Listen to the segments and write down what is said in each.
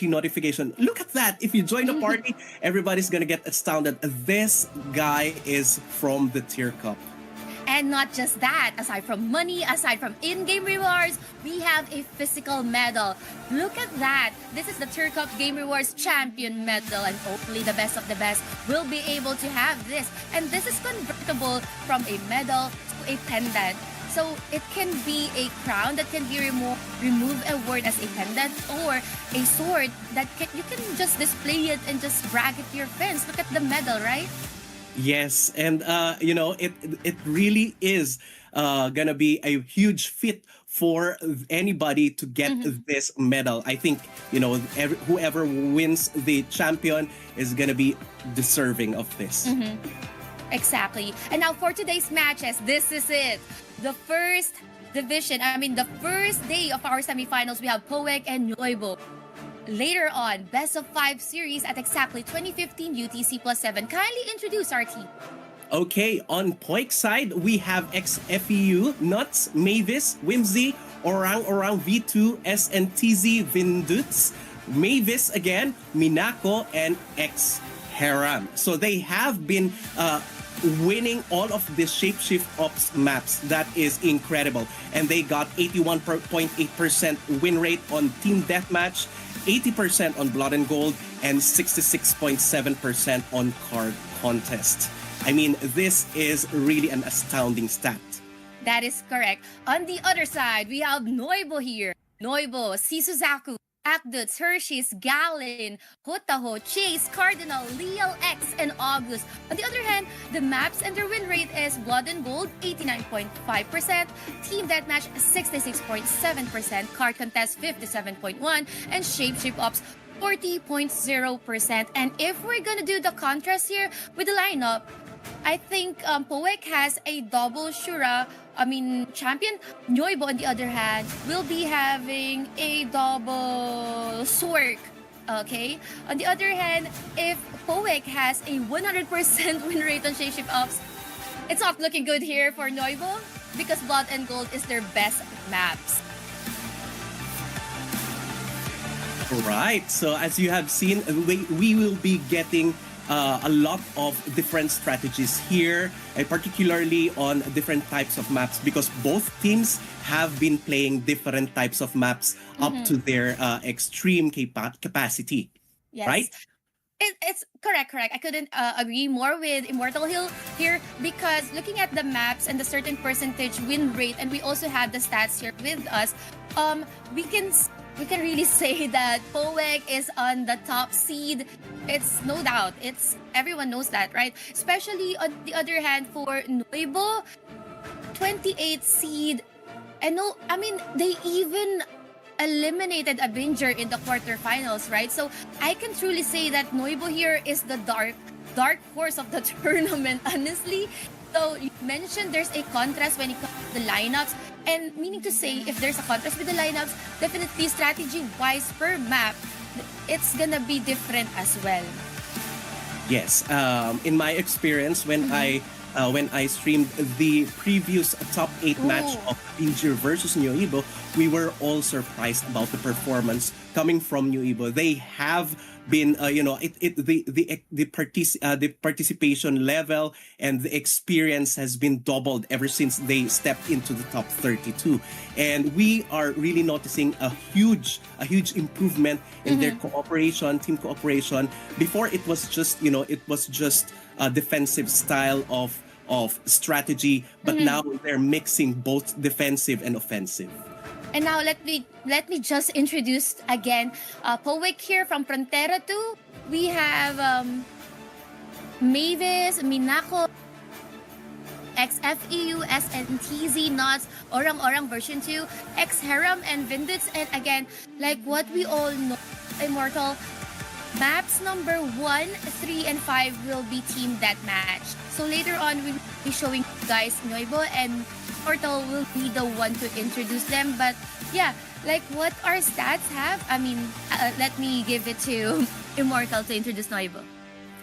party notification. Look at that. If you join the party, everybody's going to get astounded. This guy is from the Tier Cup. And not just that, aside from money, aside from in-game rewards, we have a physical medal. Look at that. This is the Tier Cup Game Rewards Champion Medal, and hopefully the best of the best will be able to have this. And this is convertible from a medal to a pendant. So it can be a crown that can be removed and worn as a pendant, or a sword that you can just display it and just brag it to your friends. Look at the medal, right? Yes, and it really is gonna be a huge fit for anybody to get this medal. I think whoever wins the champion is gonna be deserving of this. Exactly. And now for today's matches, this is it. The first division, the first day of our semifinals, we have poek and NYOIBO. Later on, best of 5 series at exactly 2015 UTC +7. Kindly introduce our team. Okay, on poek side, we have ex-FEU, Nuts, Mavis, Whimsy, Orang Orang V2, SNTZ, Vinduts, Mavis again, Minako, and ex-Haram. So they have been winning all of the Shapeshift Ops maps. That is incredible. And they got 81.8% win rate on Team Deathmatch, 80% on Blood and Gold, and 66.7% on Card Contest. I mean, this is really an astounding stat. That is correct. On the other side, we have NYOIBO here. NYOIBO, Sisuzaku, Akduts, Hershey's, Gallin, Hotaho, Chase, Cardinal, Leal X, and August. On the other hand, the maps and their win rate is Blood and Gold, 89.5%, Team Deathmatch, 66.7%, Card Contest, 57.1%, and Shapeshift Ops, 40.0%. And if we're gonna do the contrast here with the lineup, I think poek has a double Shura, champion. NYOIBO, on the other hand, will be having a double Swerk. Okay? On the other hand, if poek has a 100% win rate on Shapeshift Ops, it's not looking good here for NYOIBO because Blood and Gold is their best maps. Right. So as you have seen, we will be getting a lot of different strategies here, and particularly on different types of maps, because both teams have been playing different types of maps up to their extreme capacity. Yes. Right? It's correct. I couldn't agree more with Immortal Hill here, because looking at the maps and the certain percentage win rate, and we also have the stats here with us, we can really say that poek is on the top seed. It's no doubt. Everyone knows that, right? Especially on the other hand for NYOIBO, 28 seed. And they even eliminated Avenger in the quarterfinals, right? So I can truly say that NYOIBO here is the dark horse of the tournament, honestly. So you mentioned there's a contrast when it comes to the lineups, and meaning to say, if there's a contrast with the lineups, definitely strategy-wise per map, it's gonna be different as well. Yes. In my experience, when I streamed the previous top 8 match of Avenger versus NYOIBO, we were all surprised about the performance coming from NYOIBO. They have been, the participation level and the experience has been doubled ever since they stepped into the top 32, and we are really noticing a huge improvement in their team cooperation. Before it was just a defensive style of strategy, but now they're mixing both defensive and offensive. And now let me just introduce again poek here from Frontera 2. We have Mavis, Minako, ex-FEU, SNTZ, Nuts, Orang Orang version 2, ex-Haram, and Vinduts. And again, like what we all know, Immortal, maps number 1, 3, and 5 will be Team Deathmatch. So later on, we'll be showing you guys NYOIBO, and Immortal will be the one to introduce them. But yeah, like what our stats have, let me give it to Immortal to introduce NYOIBO.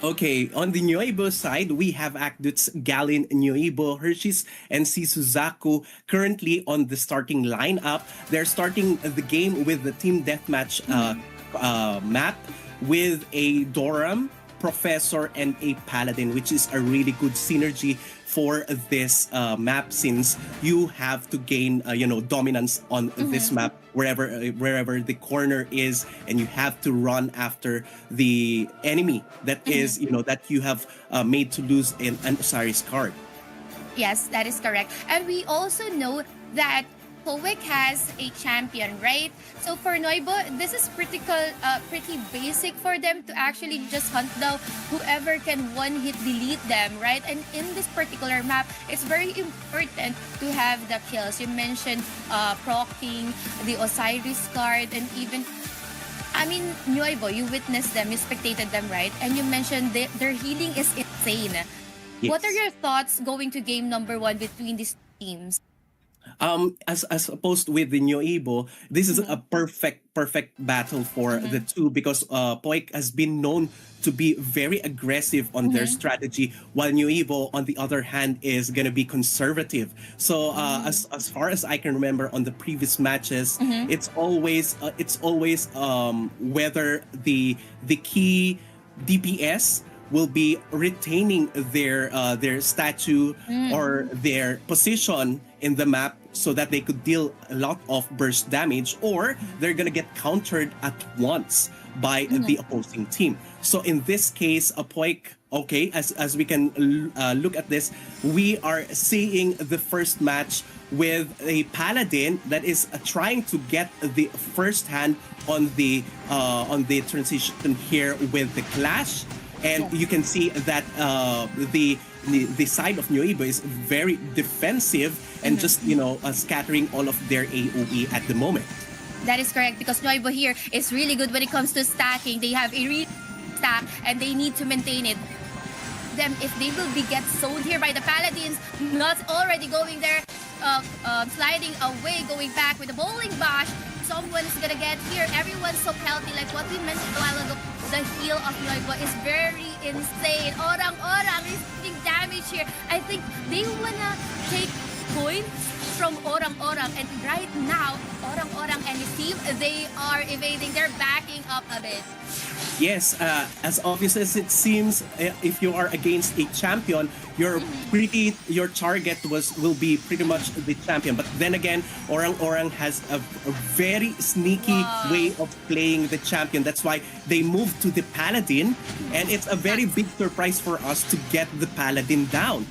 Okay, on the NYOIBO side, we have Akduts, Gallin, NYOIBO, Hershey's, and Sisuzaku currently on the starting lineup. They're starting the game with the Team Deathmatch map with a Doram, Professor, and a Paladin, which is a really good synergy for this map, since you have to gain dominance on this map wherever the corner is, and you have to run after the enemy that is that you have made to lose in an Osiris card. Yes, that is correct. And we also know that Poek has a champion, right? So for NYOIBO, this is pretty basic for them to actually just hunt down whoever can one-hit delete them, right? And in this particular map, it's very important to have the kills. You mentioned proccing, the Osiris card, and even I mean, NYOIBO, you witnessed them, you spectated them, right? And you mentioned their healing is insane. Yes. What are your thoughts going to game number 1 between these teams? As opposed with the NYOIBO, this is a perfect battle for the two, because Poek has been known to be very aggressive on their strategy, while NYOIBO, on the other hand, is gonna be conservative. So as far as I can remember on the previous matches, it's always whether the key DPS will be retaining their statue or their position in the map, so that they could deal a lot of burst damage, or they're gonna get countered at once by the opposing team. So in this case, a Poek, okay, as we can look at this, we are seeing the first match with a Paladin that is trying to get the first hand on the transition here with the clash. And you can see that the side of NYOIBO is very defensive and just scattering all of their AoE at the moment. That is correct, because NYOIBO here is really good when it comes to stacking. They have a real stack and they need to maintain it. Them if they will get sold here by the Paladins, not already going there, sliding away, going back with the bowling bash. Someone is gonna get here. Everyone's so healthy, like what we mentioned a while ago. The heal of NYOIBO is very insane. Orang receiving damage here. I think they wanna take points from Orang, and right now, Orang and his team, they are evading. They're backing up a bit. Yes, as obvious as it seems, if you are against a champion, your target will be pretty much the champion. But then again, Orang has a very sneaky way of playing the champion. That's why they moved to the Paladin, and it's a very big surprise for us to get the Paladin down.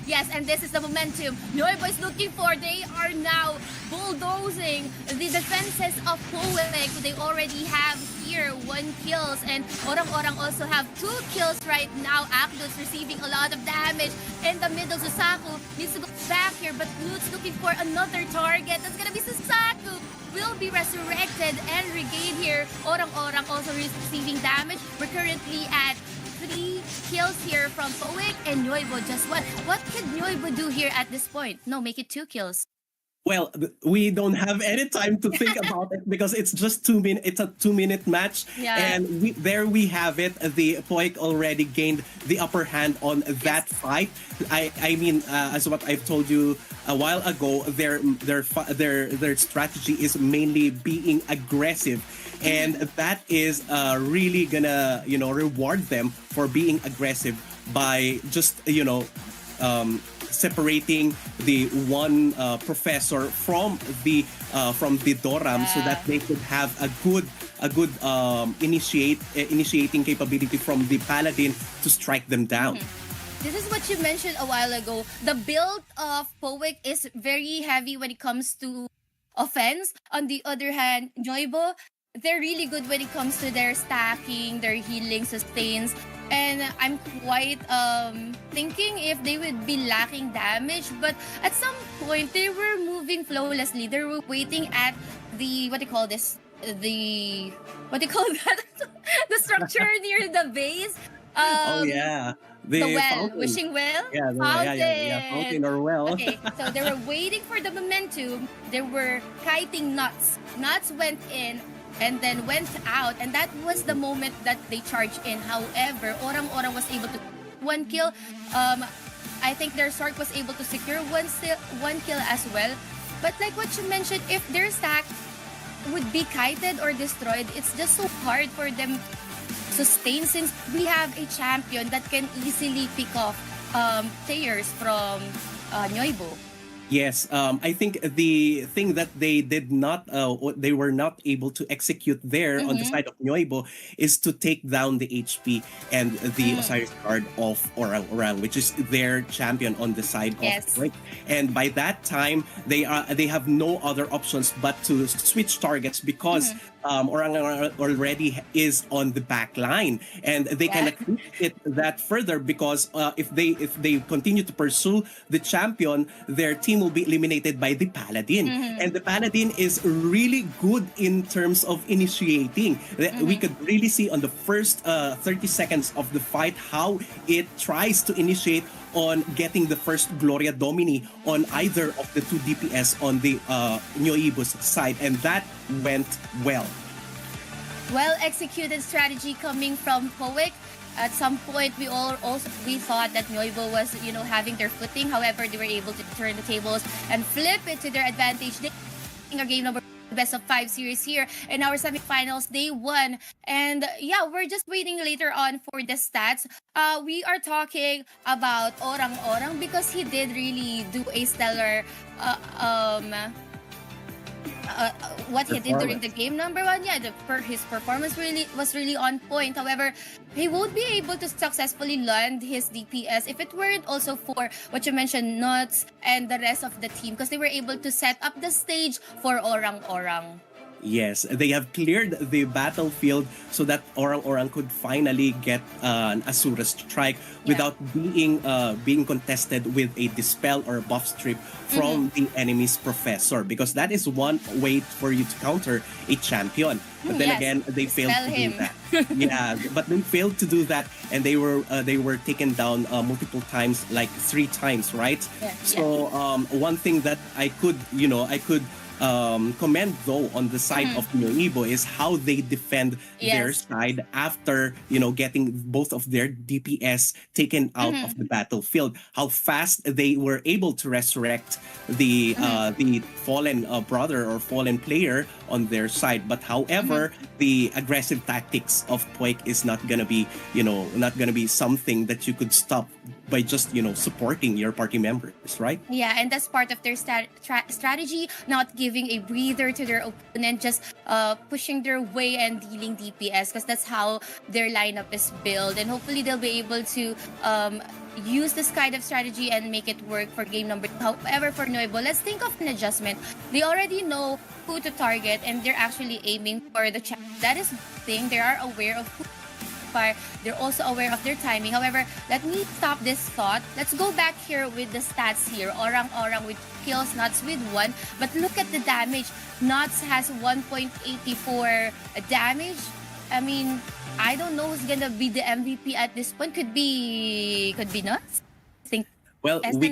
Yes, and this is the momentum NYOIBO is looking for. They are now bulldozing the defenses of Poek. They already have here 1 kills, and Orang also have 2 kills right now. Akdus receiving a lot of damage. In the middle, Susaku needs to go back here, but Lute's looking for another target. That's gonna be Susaku. Will be resurrected and regained here. Orang also receiving damage. We're currently at 3 kills here from Poek, and NYOIBO just 1. What could NYOIBO do here at this point? No, make it 2 kills. Well, we don't have any time to think about it, because it's just 2 minutes. It's a 2-minute match, and we have it. The Poek already gained the upper hand on that fight. I mean, as what I've told you a while ago, their strategy is mainly being aggressive, and that is really gonna reward them for being aggressive by just separating the one professor from the Doram, so that they could have a good initiating capability from the Paladin to strike them down. This is what you mentioned a while ago. The build of Poek is very heavy when it comes to offense. On the other hand, NYOIBO, they're really good when it comes to their stacking, their healing, sustains. And I'm quite thinking if they would be lacking damage, but at some point they were moving flawlessly. They were waiting at the what do you call that? The structure near the base. The well, fountain. wishing well. Fountain or well. Okay, so they were waiting for the momentum. They were kiting nuts. Nuts went in and then went out, and that was the moment that they charged in. However, Orang was able to 1 kill. I think their Sork was able to secure one kill as well. But like what you mentioned, if they're stacked, would be kited or destroyed, it's just so hard for them sustain since we have a champion that can easily pick off players from NYOIBO. Yes, I think the thing that they did not, they were not able to execute there on the Mm-hmm. side of Nuevo is to take down the HP and the Mm. Osiris Guard of Orang Orang, which is their champion on the side of Yes. Point. And by that time, they have no other options but to switch targets because Mm-hmm. Orang Orang already is on the back line, and they Yeah. cannot push it that further because if they continue to pursue the champion, their team will be eliminated by the Paladin, Mm-hmm. and the Paladin is really good in terms of initiating. We Mm-hmm. could really see on the first 30 seconds of the fight how it tries to initiate on getting the first Gloria Domini on either of the two DPS on the NYOIBO's side, and that went well. Well executed strategy coming from Poek. At some point, we thought that NYOIBO was having their footing. However, they were able to turn the tables and flip it to their advantage. They our game number best of 5 series here in our semifinals. They won, and yeah, we're just waiting later on for the stats. We are talking about Orang Orang because he did really do a stellar uh, um what he did during the game number one. Yeah, his performance was really on point. However, he won't be able to successfully land his DPS if it weren't also for what you mentioned, Nuts and the rest of the team, because they were able to set up the stage for Orang Orang. Yes, they have cleared the battlefield so that Orang Orang could finally get an Asura strike without being contested with a dispel or a buff strip from the enemy's professor, because that is one way for you to counter a champion. But then Yes, again, they failed dispel to him. do that. Yeah, but they failed to do that, and they were taken down multiple times, like 3 times, right? Yeah, So one thing that I could commend though on the side of NYOIBO is how they defend their Yes. side after getting both of their DPS taken out of the battlefield. How fast they were able to resurrect the fallen brother or fallen player on their side. But however, the aggressive tactics of Poek is not gonna be something that you could stop by just supporting your party members, right? Yeah, and that's part of their strategy, not giving a breather to their opponent, just pushing their way and dealing DPS, because that's how their lineup is built. And hopefully they'll be able to use this kind of strategy and make it work for game number 2. However, for NYOIBO, let's think of an adjustment. They already know who to target, and they're actually aiming for the champ. That is the thing. They are aware of who fire. They're also aware of their timing. However, let me stop this thought. Let's go back here with the stats here. Orang Orang with kills, Nuts with 1. But look at the damage. Nuts has 1.84 damage. I mean, I don't know who's gonna be the MVP at this point. Could be Nuts. I think Well, we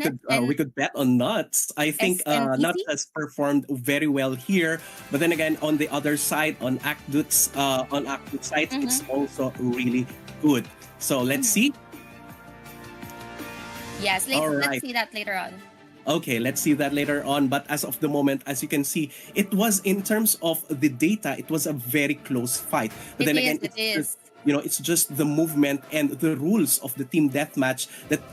could bet on Nuts. I think Nuts SNEC? has performed very well here, but then again, on the other side, on Akdut's side, it's also really good. So let's see. Yes, All let's right. see that later on. Okay, let's see that later on. But as of the moment, as you can see, it was in terms of the data, it was a very close fight. But then again, It is. it's just the movement and the rules of the team deathmatch that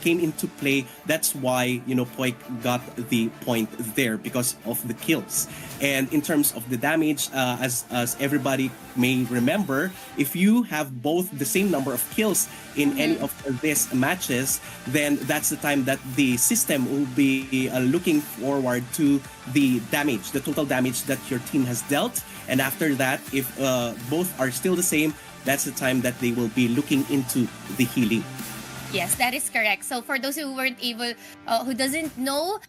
came into play. That's why Poik got the point there because of the kills. And in terms of the damage, as everybody may remember, if you have both the same number of kills in any of these matches, then that's the time that the system will be looking forward to the damage, the total damage that your team has dealt. And after that, if both are still the same, that's the time that they will be looking into the healing. Yes, that is correct. So for those who weren't able, who doesn't know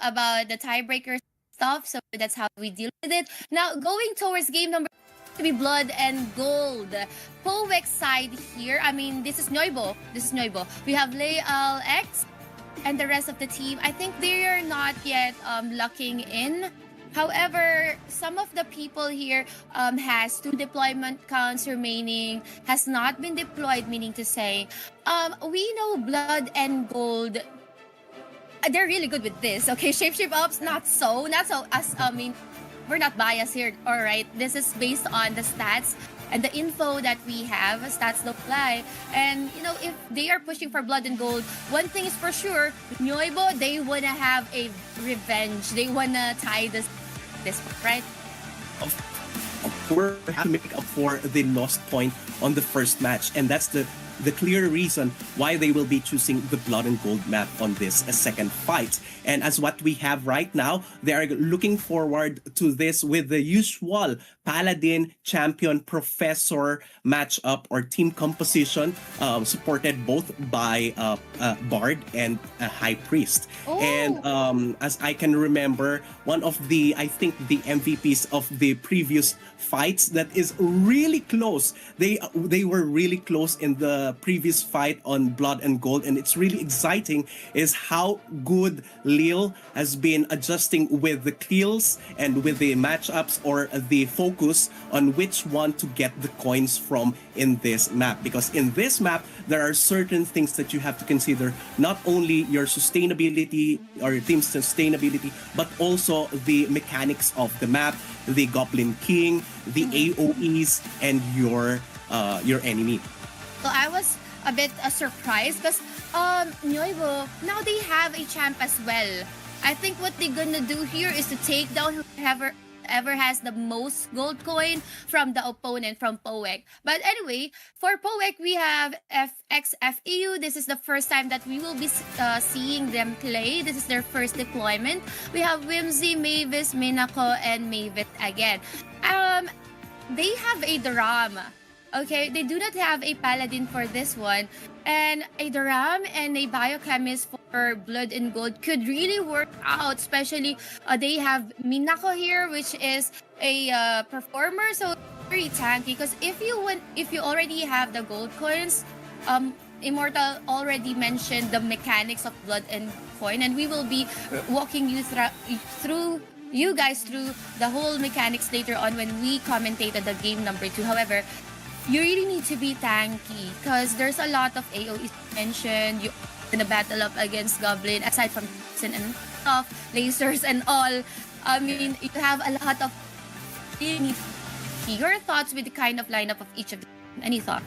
about the tiebreaker stuff, so that's how we deal with it. Now going towards game number to be Blood and Gold. Powex side here. I mean, this is NYOIBO. We have Leal X and the rest of the team. I think they are not yet locking in. However, some of the people here has 2 deployment counts remaining, has not been deployed, meaning to say, we know Blood and Gold, they're really good with this. Okay, Shape Ops, not so. we're not biased here, all right? This is based on the stats and the info that we have. Stats don't lie. And, you know, if they are pushing for blood and gold, one thing is for sure, NYOIBO, they want to have a revenge. They want to tie this, right? Of course, we have to make up for the lost point on the first match, and that's the clear reason why they will be choosing the blood and gold map on this second fight. And as what we have right now, they are looking forward to this with the usual Paladin Champion Professor matchup or team composition, supported both by Bard and High Priest. Oh. And as I can remember, one of the, I think, the MVPs of the previous fights that is really close. They were really close in the previous fight on Blood and Gold, and it's really exciting is how good Lil has been adjusting with the kills and with the matchups or the focus on which one to get the coins from in this map. Because in this map, there are certain things that you have to consider, not only your sustainability or your team's sustainability, but also the mechanics of the map, the Goblin King, the AoEs, and your enemy. So I was a bit surprised because NYOIBO, now they have a champ as well. I think what they're gonna do here is to take down whoever ever has the most gold coin from the opponent from poek. But anyway, for poek, we have FXFEU. This is the first time that we will be seeing them play. This is their first deployment. We have Whimsy, Mavis, Minako, and Mavis again. They have a drama. Okay, they do not have a paladin for this one, and a Dharam and a biochemist for blood and gold could really work out. Especially, they have Minako here, which is a performer, so very tanky. Because if you already have the gold coins, Immortal already mentioned the mechanics of blood and coin, and we will be walking you through you guys through the whole mechanics later on when we commentated the game number 2. However, you really need to be tanky because there's a lot of AoEs mentioned. You're gonna battle up against Goblin, aside from and stuff, lasers and all. I mean, you have a lot of. You need your thoughts with the kind of lineup of each of them. Any thoughts?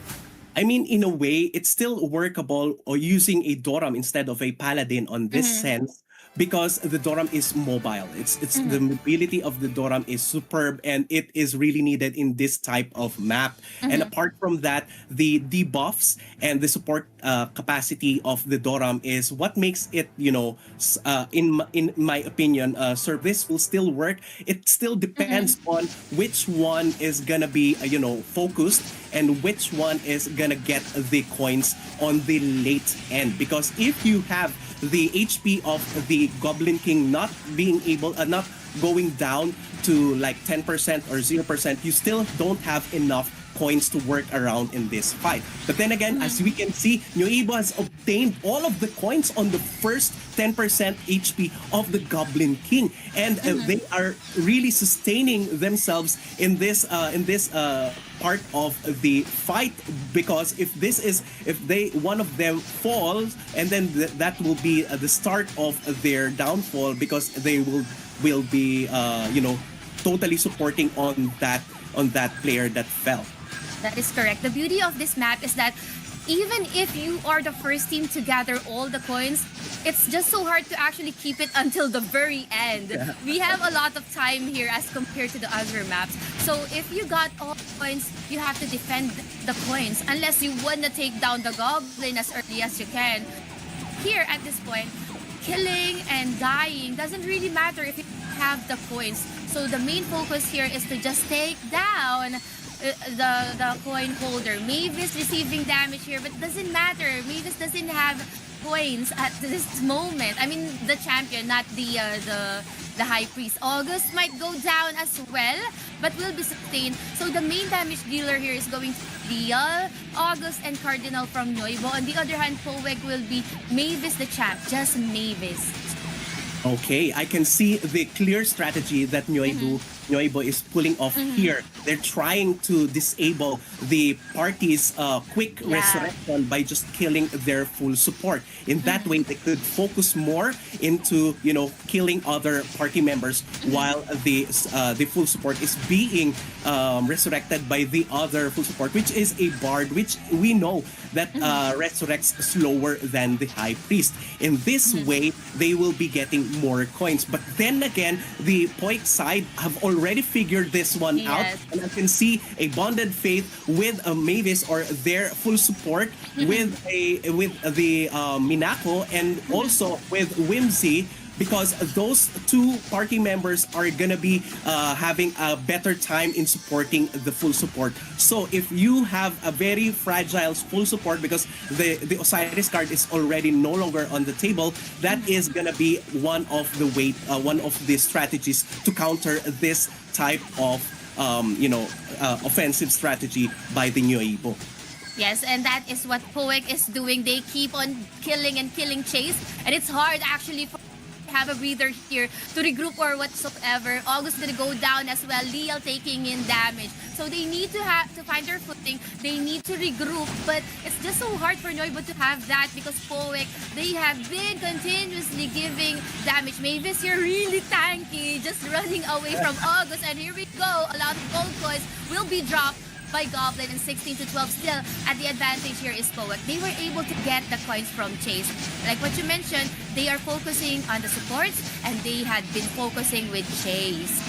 I mean, in a way, it's still workable or using a Doram instead of a Paladin on this sense, because the Doram is mobile. It's the mobility of the Doram is superb, and it is really needed in this type of map. And apart from that, the debuffs and the support capacity of the Doram is what makes it, in my opinion, service will still work. It still depends on which one is gonna be, focused, and which one is gonna get the coins on the late end. Because if you have the HP of the Goblin King not going down to like 10% or 0%, you still don't have enough coins to work around in this fight. But then again, as we can see, NYOIBO has obtained all of the coins on the first 10% HP of the Goblin King, and they are really sustaining themselves in this part of the fight. Because if one of them falls, and then that will be the start of their downfall, because they will be totally supporting on that player that fell. That is correct. The beauty of this map is that even if you are the first team to gather all the coins, it's just so hard to actually keep it until the very end. Yeah. We have a lot of time here as compared to the other maps. So if you got all the coins, you have to defend the coins unless you want to take down the Goblin as early as you can. Here at this point, killing and dying doesn't really matter if you have the coins. So the main focus here is to just take down the coin holder. Mavis receiving damage here, but doesn't matter. Mavis doesn't have coins at this moment. I mean, the champion, not the High Priest. August might go down as well, but will be sustained. So the main damage dealer here is going to be August and Cardinal from NYOIBO. On the other hand, poek will be Mavis the champ, just Mavis. Okay, I can see the clear strategy that NYOIBO NYOIBO is pulling off here. They're trying to disable the party's quick Yeah. resurrection by just killing their full support. In that way, they could focus more into killing other party members while the full support is being resurrected by the other full support, which is a bard, which we know that resurrects slower than the high priest. In this way, they will be getting more coins. But then again, the poek side have already figured this one out, Yes. and I can see a bonded faith with Mavis or their full support with the Minako and also with Whimsy, because those two party members are gonna be having a better time in supporting the full support. So if you have a very fragile full support, because the Osiris card is already no longer on the table, that is gonna be one of the strategies to counter this type of offensive strategy by the NYOIBO. Yes, and that is what poek is doing. They keep on killing and killing Chase, and it's hard actually for have a breather here to regroup or whatsoever. August gonna go down as well. Leal taking in damage, so they need to find their footing. They need to regroup, but it's just so hard for NYOIBO to have that because poek, they have been continuously giving damage. Mavis, you're really tanky, just running away from August, and here we go. A lot of gold coins will be dropped by Goblin, and 16 to 12 still at the advantage here is poek. They were able to get the coins from Chase. Like what you mentioned, they are focusing on the supports and they had been focusing with Chase.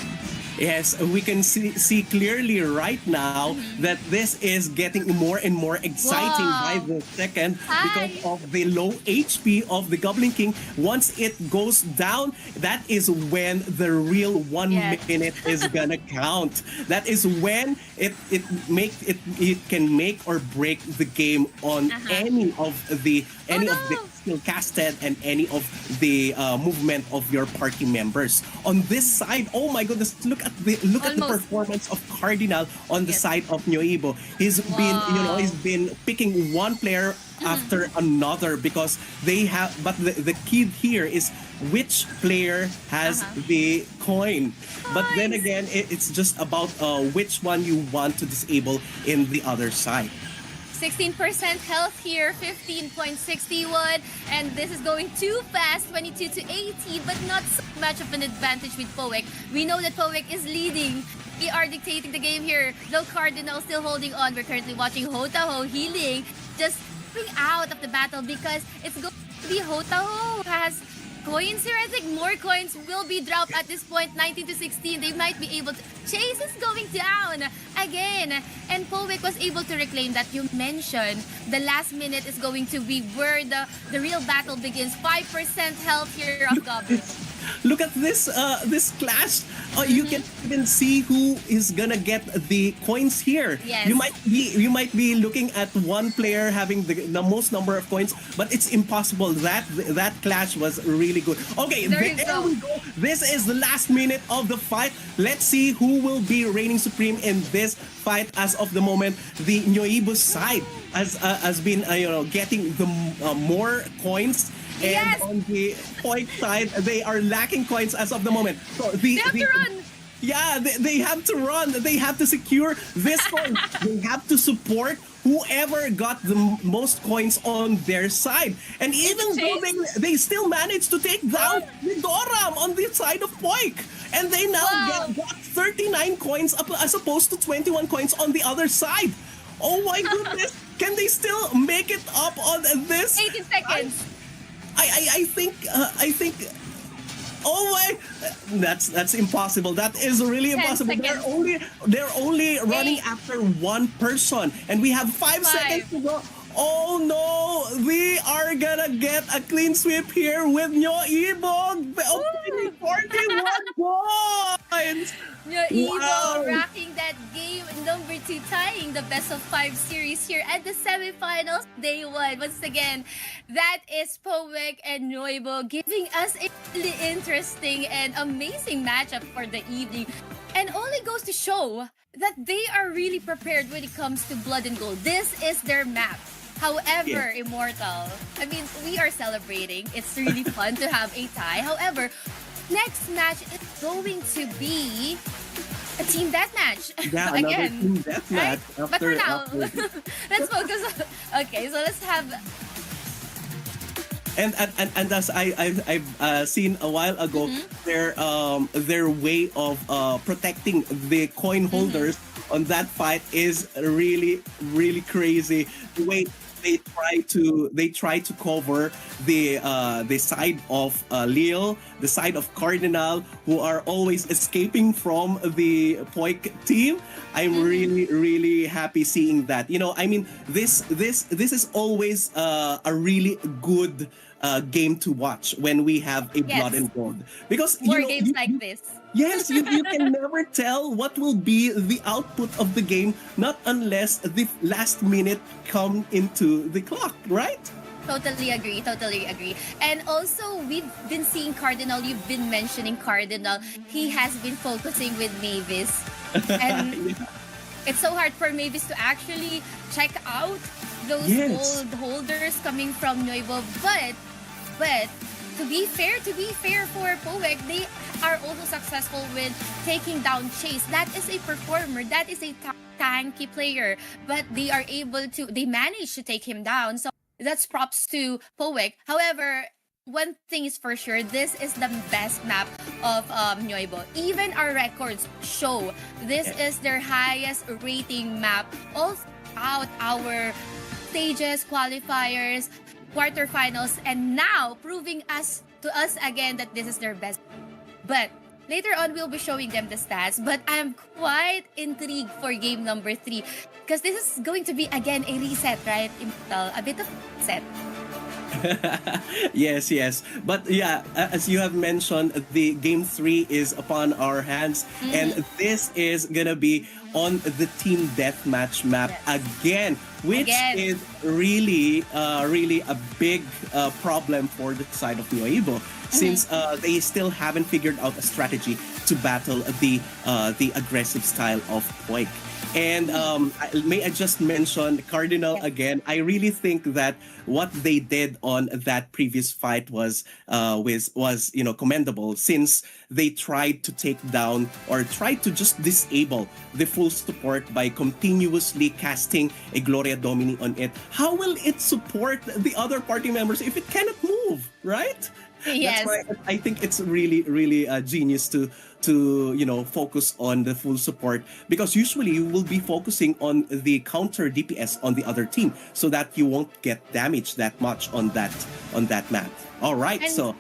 Yes, we can see clearly right now that this is getting more and more exciting by the second because of the low HP of the Goblin King. Once it goes down, that is when the real 1 minute is gonna count. That is when it can make or break the game on any of the skill casted and any of the movement of your party members. On this side, oh my goodness, look at the performance of Cardinal on the side of NYOIBO. He's been picking one player after another because they have, but the key here is which player has the coin. But then again, it's just about which one you want to disable in the other side. 16% health here, 15.61, and this is going too fast, 22 to 18, but not so much of an advantage with poek. We know that poek is leading. We are dictating the game here. Though Cardinal still holding on. We're currently watching Hotaho healing, just coming out of the battle because it's going to be Hotaho who has coins here. I think more coins will be dropped at this point. 19 to 16. They might be able to. Chase is going down again. And poek was able to reclaim that. You mentioned the last minute is going to be where the real battle begins. 5% health here of Goblin. Look at this clash. You can even see who is gonna get the coins here. Yes. You might be looking at one player having the most number of coins, but it's impossible. That clash was really good. Okay, there we go. This is the last minute of the fight. Let's see who will be reigning supreme in this fight. As of the moment, the NYOIBO side has been getting the more coins. And on the poek side, they are lacking coins as of the moment. So they have to run. Yeah, they have to run. They have to secure this coin. They have to support whoever got the most coins on their side. And even though they still managed to take down the Doram on the side of poek. And they now got 39 coins as opposed to 21 coins on the other side. Oh my goodness. Can they still make it up on this? 18 seconds. I think. Oh my, that's impossible. That is really impossible. They're only running after one person, and we have 5 seconds to go. Oh no, we are gonna get a clean sweep here with NYOIBO obtaining 41 points. NYOIBO racking that game number 2, tying the best of 5 series here at the semifinals, day 1. Once again, that is poek and NYOIBO giving us a really interesting and amazing matchup for the evening. And only goes to show that they are really prepared when it comes to Blood and Gold. This is their map. However, Immortal, I mean, we are celebrating. It's really fun to have a tie. However, next match is going to be a team deathmatch Yeah, another again, team right? deathmatch But for after now, after. let's focus on. Okay, so let's have. And as I've seen a while ago, Mhm, their way of protecting the coin mhm. holders on that fight is really crazy. The way they try to cover the side of Lille, the side of Cardinal, who are always escaping from the Poik team. I'm Mm-hmm. really happy seeing that. You know, I mean, this is always a really good game to watch when we have a blood Yes, and gold, because you more know games like this. yes, you can never tell what will be the output of the game, not unless the last minute come into the clock, right? Totally agree. Totally agree. And also, we've been seeing Cardinal. You've been mentioning Cardinal. He has been focusing with Mavis, and Yeah. it's so hard for Mavis to actually check out those Yes. gold holders coming from NYOIBO. But to be fair for Poek, they are also successful with taking down Chase. That is a performer. That is a tanky player. But they managed to take him down. So that's props to Poek. However, one thing is for sure, this is the best map of NYOIBO. Even our records show this Yeah. is their highest rating map all throughout our stages, qualifiers, quarterfinals, and now proving to us again that this is their best. But later on, we'll be showing them the stats. But I'm quite intrigued for game number 3 because this is going to be again a reset, right? Immortal, a bit of reset. Yes, yes. But yeah, as you have mentioned, the game 3 is upon our hands, and Mm-hmm. this is gonna be on the team deathmatch map Yes. again, which Again. is really a big problem for the side of NYOIBO, Mm-hmm. since they still haven't figured out a strategy to battle the aggressive style of Poik. And Mm-hmm. may I just mention Cardinal Yes. again? I really think that what they did on that previous fight was commendable, since they tried to take down or tried to just disable the full support by continuously casting a Gloria Domini on it. How will it support the other party members if it cannot move, right? That's Yes. why I think it's really genius to focus on the full support, because usually you will be focusing on the counter DPS on the other team, so that you won't get damaged that much on that map. All right, And so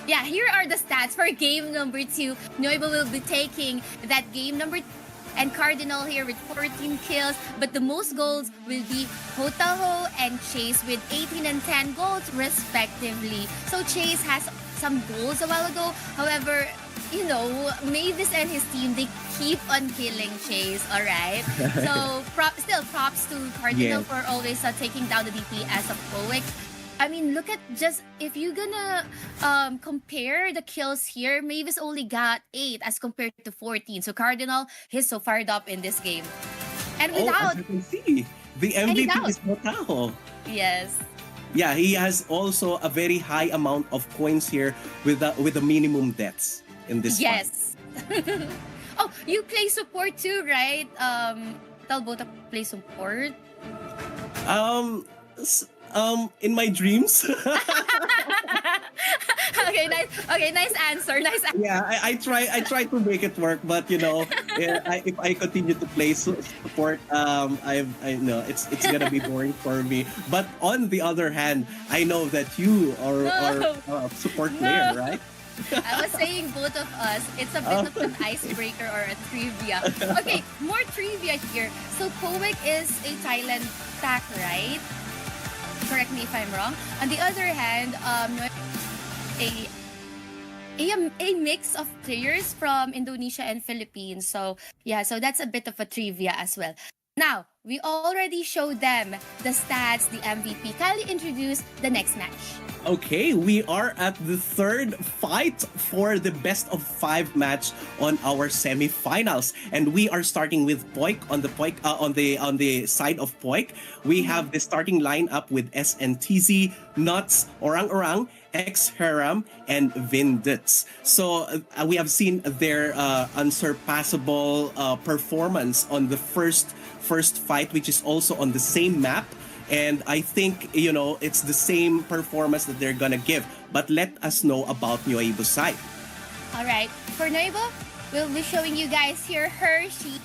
yeah, here are the stats for game number 2. NYOIBO will be taking that game number 2, and Cardinal here with 14 kills, but the most goals will be Hotaho and Chase with 18 and 10 goals respectively. So Chase has some goals a while ago. However, Mavis and his team, they keep on killing Chase, all right? So still props to Cardinal yeah. for always taking down the DPS of Poek. I mean, look at just if you're gonna compare the kills here, Mavis only got 8 as compared to 14. So Cardinal, he's so fired up in this game. And Oh, as without you can see, the any MVP doubt. is Motaho. Yes. Yeah, he has also a very high amount of coins here with the minimum deaths in this fight. Yes. Oh, you play support too, right? Talbota play support. Um, in my dreams. Okay, nice. Okay, nice answer. Nice answer. Yeah, I try to make it work, but if I continue to play support, I know it's gonna be boring for me. But on the other hand, I know that you are No. a support player, No. right? I was saying both of us. It's a bit of an icebreaker or a trivia. Okay, more trivia here. So Poek is a Thailand tack, right? Correct me if I'm wrong. On the other hand, a a mix of players from Indonesia and Philippines. So yeah, so that's a bit of a trivia as well. Now, we already showed them the stats, the MVP. Kindly introduce the next match. Okay, we are at the third fight for the best of five match on our semifinals, and we are starting with Poik on the on the side of Poik. We have the starting lineup with SNTZ, Nuts, Orang Orang, X Haram, and Vindits. So we have seen their unsurpassable performance on the first fight, which is also on the same map. And I think, it's the same performance that they're gonna give. But let us know about NYOIBO's side. All right, for NYOIBO, we'll be showing you guys here Hershey,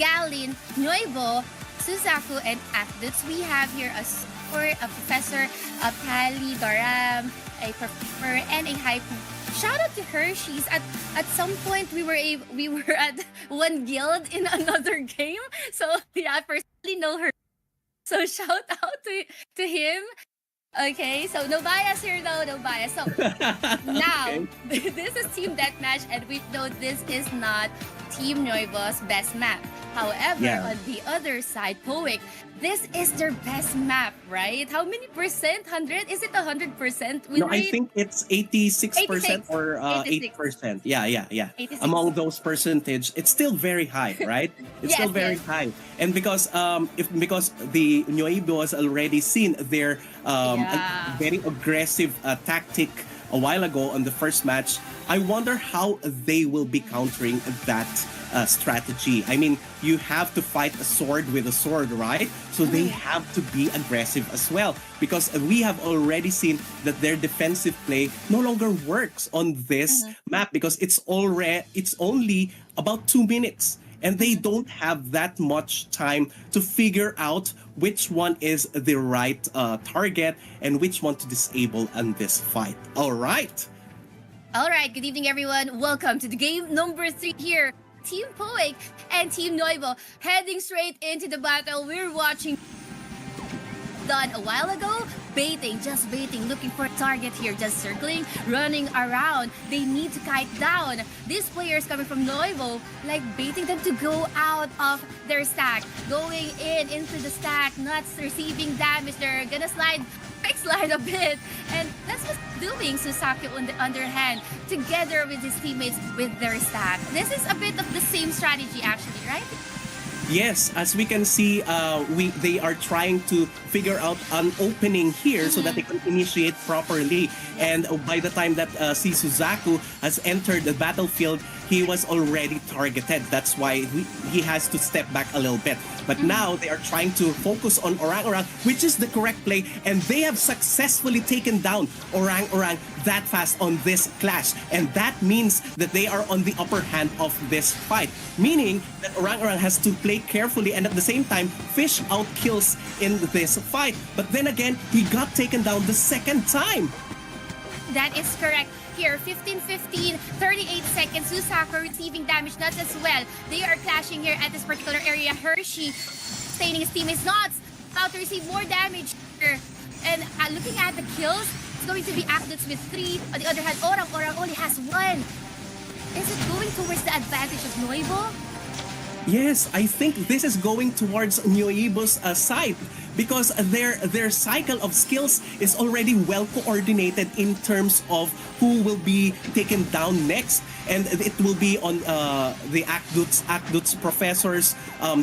Galin, NYOIBO, Suzaku, and Akduts. We have here a professor, a Pali, Garam, a performer, and a hype. Shout out to Hershey's. At some point, we were at one guild in another game. So yeah, I personally know her. So shout out to him. Okay, so no bias here though, no bias. So now, Okay. this is Team Deathmatch, and we know this is not Team NYOIBO's best map. However, Yeah. on the other side, Poek, this is their best map, right? How many percent? 100? Is it 100% win No, I rate? think it's 86% 86. or 86. 8%. Yeah. 86. Among those percentage, it's still very high, right? It's Yes, still very yes. high. And because because the NYOIBO has already seen their Yeah. very aggressive tactic a while ago on the first match, I wonder how they will be countering that strategy. I mean, you have to fight a sword with a sword, right? So they have to be aggressive as well, because we have already seen that their defensive play no longer works on this map, because it's only about 2 minutes, and they don't have that much time to figure out which one is the right target and which one to disable in this fight. All right. All right, good evening, everyone. Welcome to the game number 3 here. Team Poek and Team NYOIBO heading straight into the battle. We're watching done a while ago. Just baiting, looking for a target here, just circling, running around. They need to kite down. These players coming from NYOIBO, like baiting them to go out of their stack, going into the stack, not receiving damage. They're gonna quick slide a bit, and that's what's doing Suzaku on the underhand, together with his teammates with their stack. This is a bit of the same strategy, actually, right? Yes, as we can see, they are trying to figure out an opening here so that they can initiate properly. And by the time that si Suzaku has entered the battlefield, he was already targeted. That's why he has to step back a little bit. But now they are trying to focus on Orang Orang, which is the correct play, and they have successfully taken down Orang Orang that fast on this clash. And that means that they are on the upper hand of this fight, meaning that Orang Orang has to play carefully and at the same time fish out kills in this fight. But then again, he got taken down the second time. That is correct. Here, 15-15, 38 seconds. Suzaku receiving damage, Nuts as well. They are clashing here at this particular area. Hershey sustaining his teammates. Nuts about to receive more damage here. And looking at the kills, it's going to be Akduts with 3. On the other hand, Orang only has 1. Is it going towards the advantage of NYOIBO? Yes, I think this is going towards NYOIBO's side, because their cycle of skills is already well coordinated in terms of who will be taken down next, and it will be on the Akduts professors,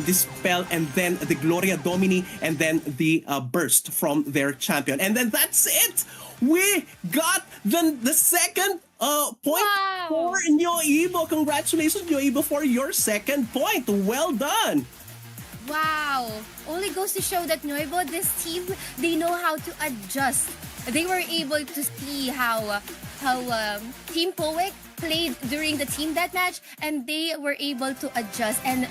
Dispel, and then the Gloria Domini, and then the burst from their champion, and then that's it. We got the second point Wow. for NYOIBO. Congratulations, NYOIBO, for your second point. Well done. Wow! Only goes to show that NYOIBO, this team, they know how to adjust. They were able to see how Team Poek played during the team deathmatch, and they were able to adjust. And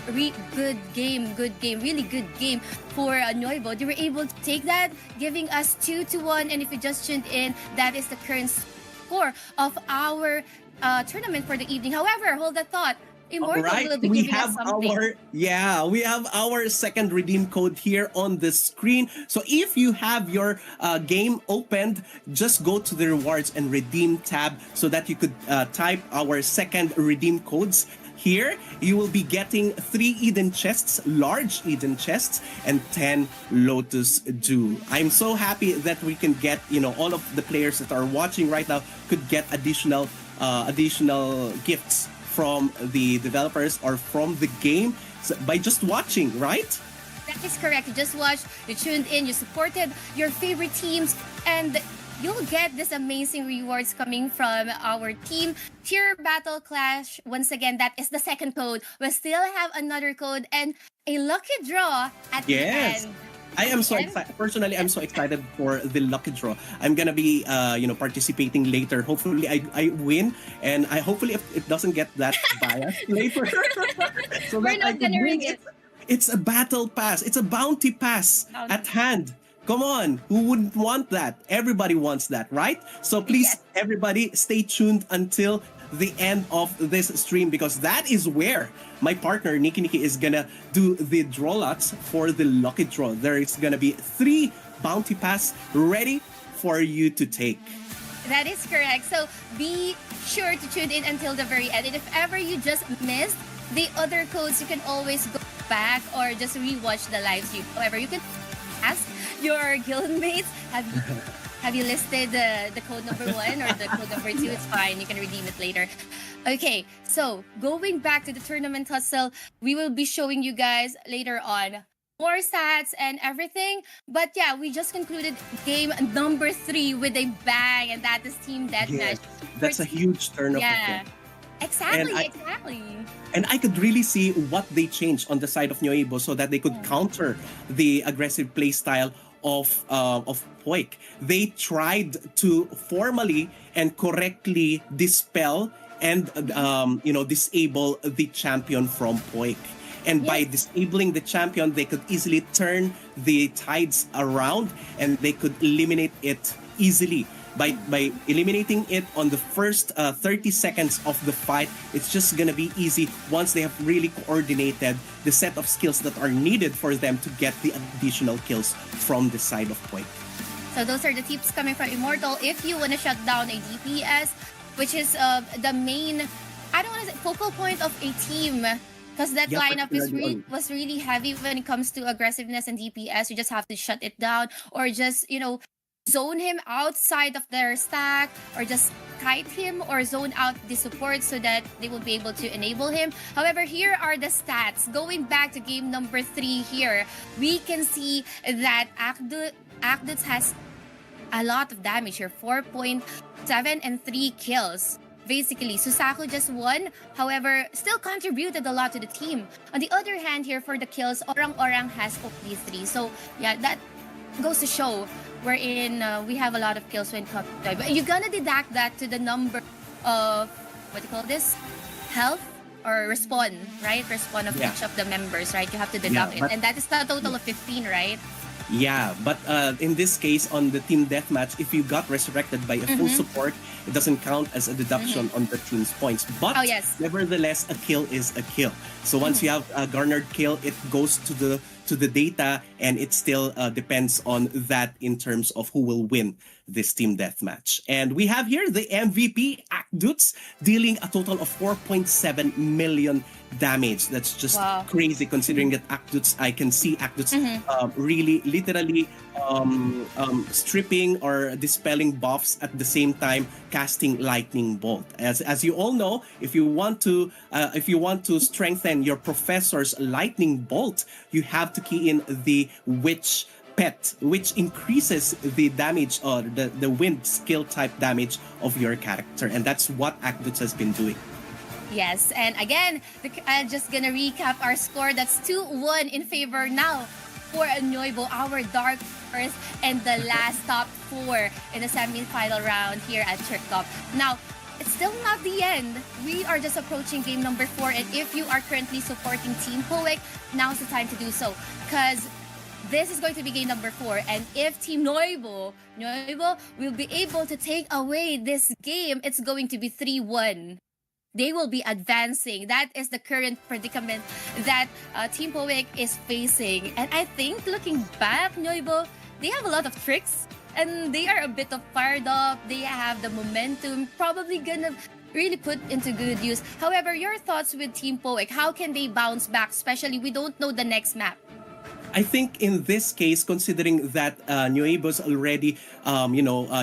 good game, really good game for NYOIBO. They were able to take that, giving us 2-1. And if you just tuned in, that is the current score of our tournament for the evening. However, hold that thought. Immortal will be we giving have us something. we have our second redeem code here on the screen. So if you have your game opened, just go to the rewards and redeem tab so that you could type our second redeem codes Here, you will be getting 3 Eden chests, large Eden chests, and 10 Lotus Dew. I'm so happy that we can get, all of the players that are watching right now could get additional gifts from the developers or from the game by just watching, right? That is correct. You just watched, you tuned in, you supported your favorite teams, and you'll get this amazing rewards coming from our team. Tier Battle Clash, once again, that is the second code. We still have another code and a lucky draw at the end. I am so excited. Personally, I'm so excited for the lucky draw. I'm gonna be, participating later. Hopefully, I win, and hopefully it doesn't get that biased later. So We're not gonna rig it. It's a battle pass. It's a bounty pass at hand. Come on, who wouldn't want that? Everybody wants that, right? So please, everybody, stay tuned until the end of this stream because that is where my partner Nikki is gonna do the draw lots for the lucky draw. There is gonna be 3 bounty pass ready for you to take. That is correct. So be sure to tune in until the very end. And if ever you just missed the other codes, you can always go back or just rewatch the live stream. However, you can ask your guildmates, have you listed the code number 1 or the code number 2? It's fine. You can redeem it later. Okay, so going back to the tournament hustle, we will be showing you guys later on more stats and everything. But yeah, we just concluded game number 3 with a bang, and that is Team Deathmatch. That's a huge turn of events. Exactly. And I could really see what they changed on the side of NYOIBO so that they could counter the aggressive playstyle of poek. They tried to formally and correctly dispel and disable the champion from poek. And by disabling the champion, they could easily turn the tides around and they could eliminate it easily. By eliminating it on the first 30 seconds of the fight, it's just gonna be easy once they have really coordinated the set of skills that are needed for them to get the additional kills from the side of poek. So those are the tips coming from Immortal. If you want to shut down a DPS, which is the main, I don't want to say focal point of a team, because that lineup was really heavy when it comes to aggressiveness and DPS. You just have to shut it down or just, zone him outside of their stack or just kite him or zone out the support so that they will be able to enable him. However, here are the stats. Going back to game number 3 here, we can see that Akduts has a lot of damage here, 4.7 and 3 kills. Basically, Susaku just won, however, still contributed a lot to the team. On the other hand here, for the kills, Orang has only 3. So yeah, that goes to show wherein we have a lot of kills when it comes to but you're gonna deduct that to the number of health or respawn, right? Respawn of each of the members, right? You have to deduct it, and that is a total of 15, right? Yeah, but in this case, on the team deathmatch, if you got resurrected by a full support, it doesn't count as a deduction on the team's points. But nevertheless, a kill is a kill. So once you have a garnered kill, it goes to the data, and it still depends on that in terms of who will win this team deathmatch. And we have here the MVP, Akduts, dealing a total of 4.7 million damage. That's just crazy considering that Akduts, I can see Akduts really literally stripping or dispelling buffs at the same time casting lightning bolt. As you all know, if you want to strengthen your professor's lightning bolt, you have to key in the witch pet, which increases the damage or the wind skill type damage of your character, and that's what Akduts has been doing. Yes, and again, I'm just gonna recap our score. That's 2-1 in favor now for NYOIBO, our Dark Horse, and the last top 4 in the semi-final round here at Trick Cup. Now, it's still not the end. We are just approaching game number 4, and if you are currently supporting Team poek, now's the time to do so, because this is going to be game number 4, and if Team NYOIBO will be able to take away this game, it's going to be 3-1. They will be advancing. That is the current predicament that Team poek is facing. And I think looking back, NYOIBO, they have a lot of tricks and they are a bit of fired up. They have the momentum, probably gonna really put into good use. However, your thoughts with Team Poek, how can they bounce back, especially we don't know the next map? I think in this case, considering that NYOIBO's already,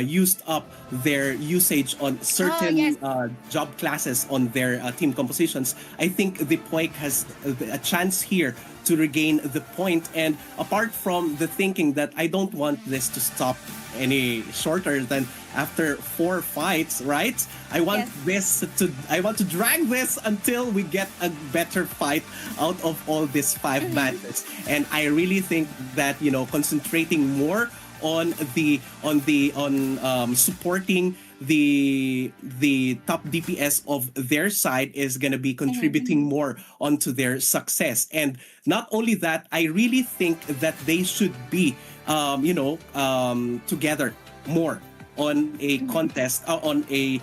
used up their usage on Oh, yes. certain job classes on their team compositions, I think the Poik has a chance here to regain the point. And apart from the thinking that I don't want this to stop any shorter than after 4 fights, right? I want to drag this until we get a better fight out of all these 5 matches. And I really think that, concentrating more on supporting the top DPS of their side is going to be contributing more onto their success. And not only that, I really think that they should be together more on a contest, on a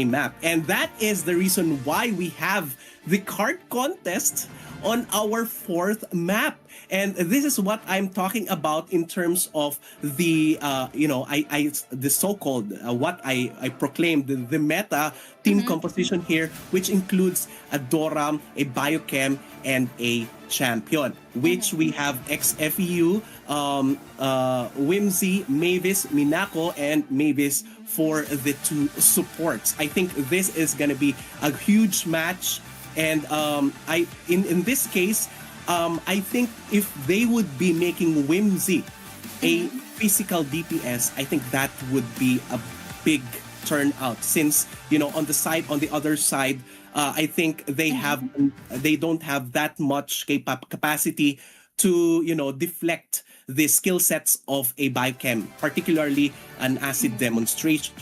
map. And that is the reason why we have the card contest on our 4th map. And this is what I'm talking about in terms of the the so-called what I proclaimed, the meta team composition here, which includes a Doram, a Biochem, and a champion, which we have XFEU, Whimsy, Mavis, Minako, and Mavis for the 2 supports. I think this is going to be a huge match. And in this case, I think if they would be making Whimsy a physical DPS, I think that would be a big turnout. Since on the other side, I think they don't have that much capacity to deflect the skill sets of a Biochem, particularly an acid demonstration.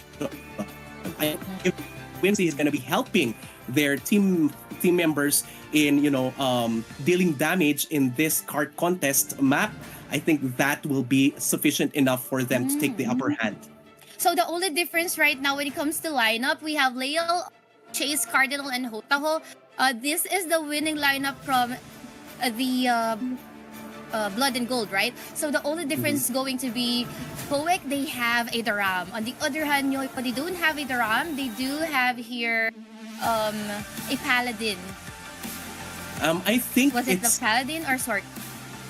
I think Whimsy is going to be helping their team members in dealing damage in this card contest map. I think that will be sufficient enough for them to take the upper hand. So the only difference right now when it comes to lineup, we have Lael, Chase, Cardinal, and Hotaho. This is the winning lineup from the Blood and Gold, right? So the only difference is going to be Poek, they have a Daram. On the other hand, NYOIBO, they don't have a Daram. They do have here a Paladin. I think Was it the Paladin or Sword?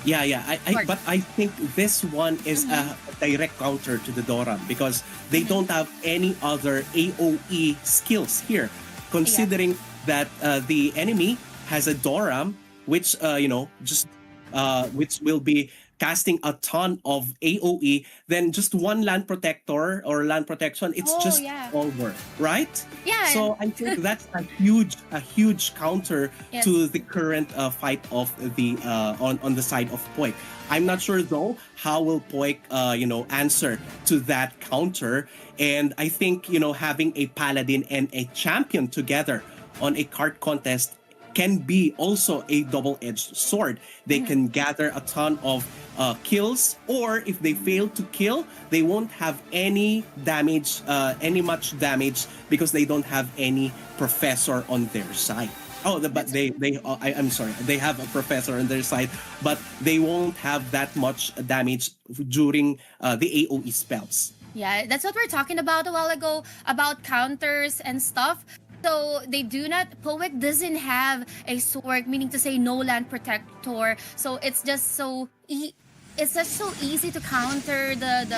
Yeah. But I think this one is a direct counter to the Doram because they don't have any other AOE skills here. Considering that the enemy has a Doram, which which will be casting a ton of AOE, then just one land protector or land protection, it's over, right? Yeah. So I think that's a huge counter to the current fight of the on the side of Poik. I'm not sure though how will Poik answer to that counter, and I think having a paladin and a champion together on a card contest can be also a double-edged sword. They can gather a ton of kills, or if they fail to kill, they won't have any damage, much damage, because they don't have any professor on their side. But I'm sorry, they have a professor on their side, but they won't have that much damage during the AOE spells. Yeah, that's what we're talking about a while ago, about counters and stuff. So they do not. Poek doesn't have a sword, meaning to say no land protector. So it's just so easy to counter the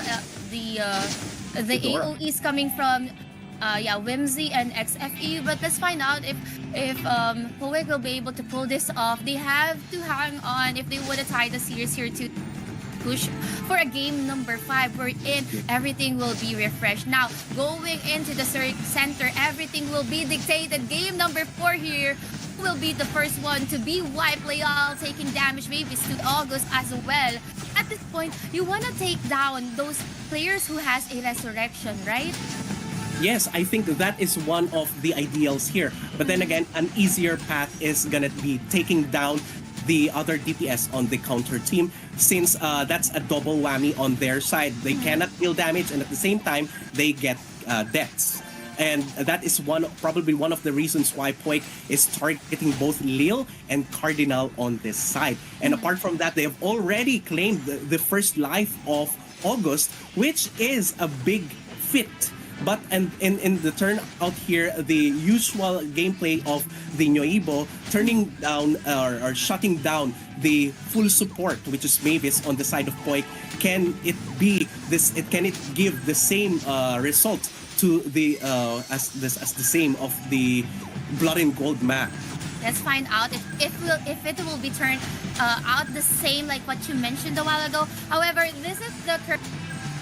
AOEs coming from Whimsy and XFE. But let's find out if Poek will be able to pull this off. They have to hang on if they would have tied the series here to push for a game number 5 wherein everything will be refreshed. Now, going into the center, everything will be dictated. Game number 4 here will be the first one to be wiped. Lael taking damage, maybe Stud August as well. At this point, you want to take down those players who has a resurrection, right? Yes, I think that is one of the ideals here. But then again, an easier path is gonna be taking down the other DPS on the counter team, since that's a double whammy on their side. They cannot deal damage, and at the same time, they get deaths. And that is probably one of the reasons why Poik is targeting both Lil and Cardinal on this side. And apart from that, they have already claimed the first life of August, which is a big fit But and in the turnout here, the usual gameplay of the NYOIBO turning down or shutting down the full support, which is Mavis on the side of poek, can it be this? It can it give the same result to the as the same of the Blood and Gold map? Let's find out if it will be turned out the same like what you mentioned a while ago. However, this is the correction.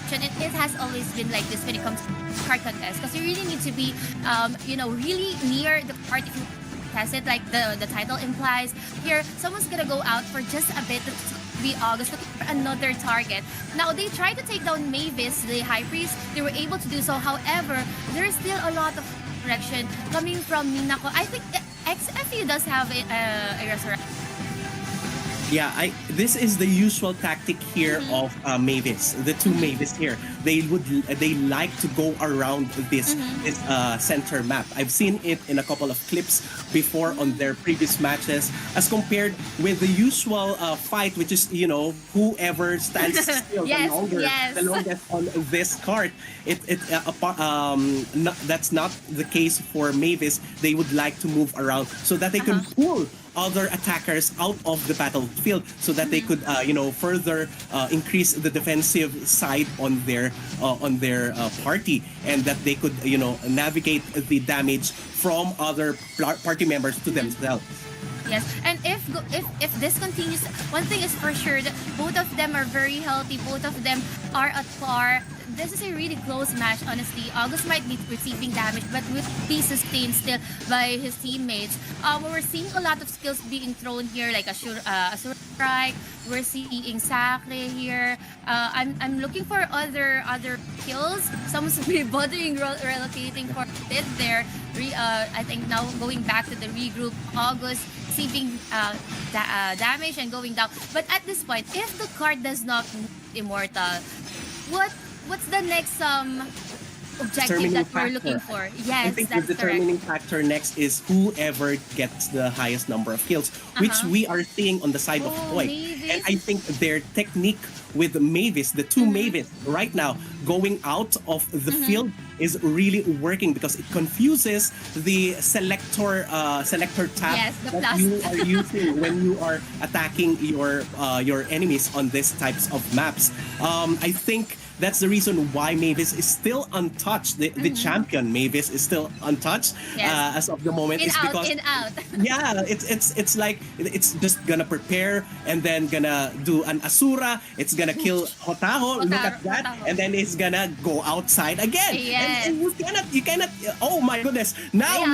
It has always been like this when it comes to card contest, because you really need to be really near the part if you test it, like the title implies. Here, someone's gonna go out for just a bit. Be August looking for another target. Now they tried to take down Mavis, the High Priest. They were able to do so. However, there is still a lot of correction coming from Minako. I think XFU does have a resurrection. Yeah, this is the usual tactic here of Mavis. The two Mavis here, they like to go around this center map. I've seen it in a couple of clips before on their previous matches, as compared with the usual fight, which is whoever stands still Yes, the longest on this card. That's not the case for Mavis. They would like to move around so that they can pull other attackers out of the battlefield, so that they could further increase the defensive side on their party, and that they could navigate the damage from other party members to themselves. Yes, and if this continues, one thing is for sure that both of them are very healthy. Both of them are at par. This is a really close match, honestly. August might be receiving damage, but will be sustained still by his teammates. We're seeing a lot of skills being thrown here, like Asura Strike. We're seeing Sacre here. I'm looking for other kills. Someone's really bothering relocating for a bit there. I think now going back to the regroup. August receiving damage and going down. But at this point, if the card does not move Immortal, what's the next objective that we're looking for? Yes, I think that's the determining factor next is whoever gets the highest number of kills, which we are seeing on the side of poek. And I think their technique with Mavis, the two Mavis right now going out of the field, is really working, because it confuses the selector tab that you are using when you are attacking your enemies on these types of maps. I think that's the reason why Mavis is still untouched. The champion Mavis is still untouched as of the moment. In out. Yeah, it's like it's just gonna prepare and then gonna do an Asura. It's gonna kill Hotaho. Look at that, and then it's gonna go outside again. Yes. And you cannot. Oh my goodness! Now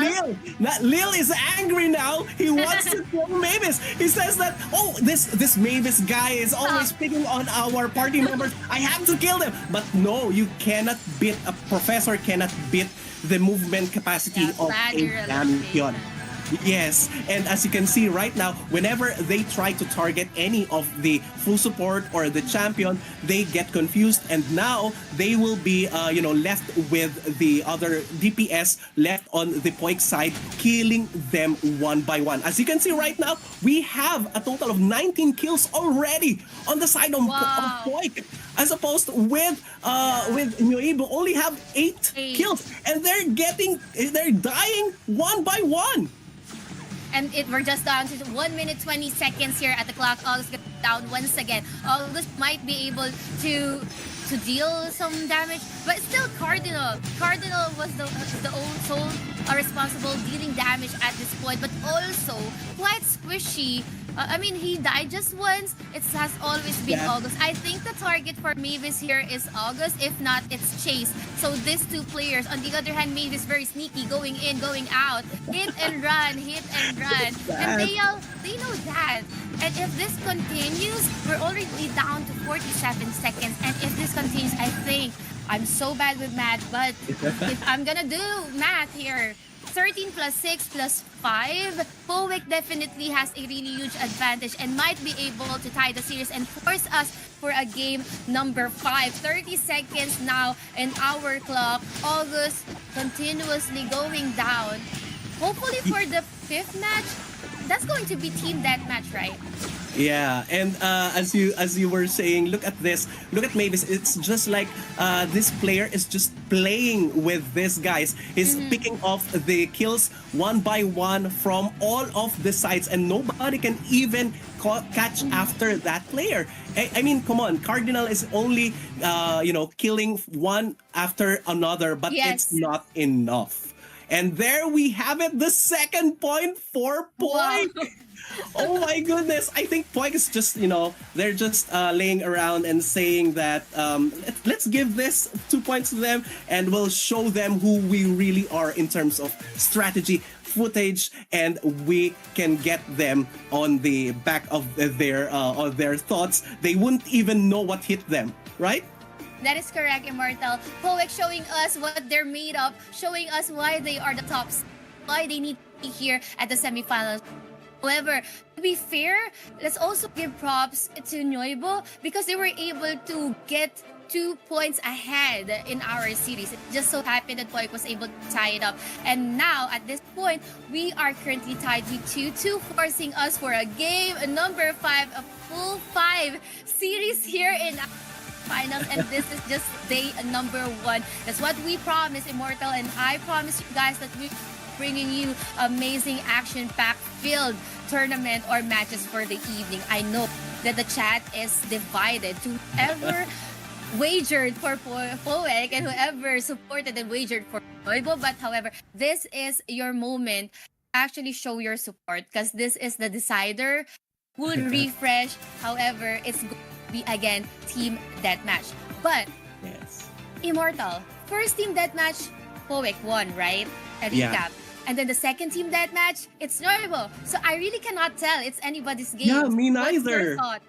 Lil is angry now. He wants to kill Mavis. He says that this Mavis guy is always picking on our party members. I have to kill them. But no, you cannot beat a professor. Cannot beat the movement capacity of a champion. Yes, and as you can see right now, whenever they try to target any of the full support or the champion, they get confused, and now they will be, left with the other DPS left on the poek side, killing them one by one. As you can see right now, we have a total of 19 kills already on the side of poek, as opposed with NYOIBO only have 8 kills, and they're dying one by one. And we're just down to 1 minute 20 seconds here at the clock. August gets down once again. August might be able to deal some damage, but still Cardinal was the sole responsible dealing damage at this point, but also quite squishy. He died just once. It has always been August. I think the target for Mavis here is August. If not, it's Chase. So these two players. On the other hand, Mavis very sneaky, going in, going out, hit and run, and they know that. And if this continues, we're already down to 47 seconds. And if this continues, I think I'm so bad with math, but if I'm gonna do math here, 13 plus 6 plus 5, poek definitely has a really huge advantage and might be able to tie the series and force us for a game number 5. 30 seconds now in our clock. August continuously going down. Hopefully for the 5th match, that's going to be team deathmatch, right? Yeah, and as you were saying, look at this. Look at Mavis. It's just like this player is just playing with these guys. He's picking off the kills one by one from all of the sides, and nobody can even catch after that player. I mean, come on. Cardinal is only killing one after another, but it's Yes. not enough. And there we have it, the second point for Wow. Poik. Oh my goodness. I think Poik is just, they're just laying around and saying that let's give this 2 points to them and we'll show them who we really are in terms of strategy, footage, and we can get them on the back of their thoughts. They wouldn't even know what hit them, right? That is correct, Immortal. Poek showing us what they're made of, showing us why they are the tops, why they need to be here at the semifinals. However, to be fair, let's also give props to NYOIBO because they were able to get 2 points ahead in our series. It just so happened that Poik was able to tie it up. And now, at this point, we are currently tied with 2-2, forcing us for a game number 5, a full 5 series here in finals, and this is just day number 1. That's what we promised, Immortal, and I promise you guys that we're bringing you amazing action-packed filled tournament or matches for the evening. I know that the chat is divided to whoever wagered for Poek and whoever supported and wagered for NYOIBO, but however, this is your moment to actually show your support because this is the decider. Would refresh, however, it's going to be again team deathmatch. But Yes. Immortal, first team deathmatch, Poek won, right? A recap. Yeah. And then the second team deathmatch, it's NYOIBO. So I really cannot tell. It's anybody's game. Yeah, me What's your neither. thought?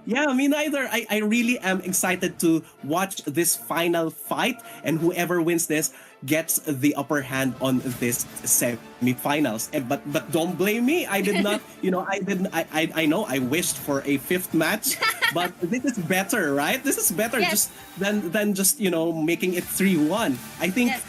Yeah, me neither. I really am excited to watch this final fight, and whoever wins this gets the upper hand on this semifinals. But don't blame me. I did not. I didn't. I know I wished for a fifth match, but this is better, right? This is better Yes. just than just making it 3-1. I think Yes.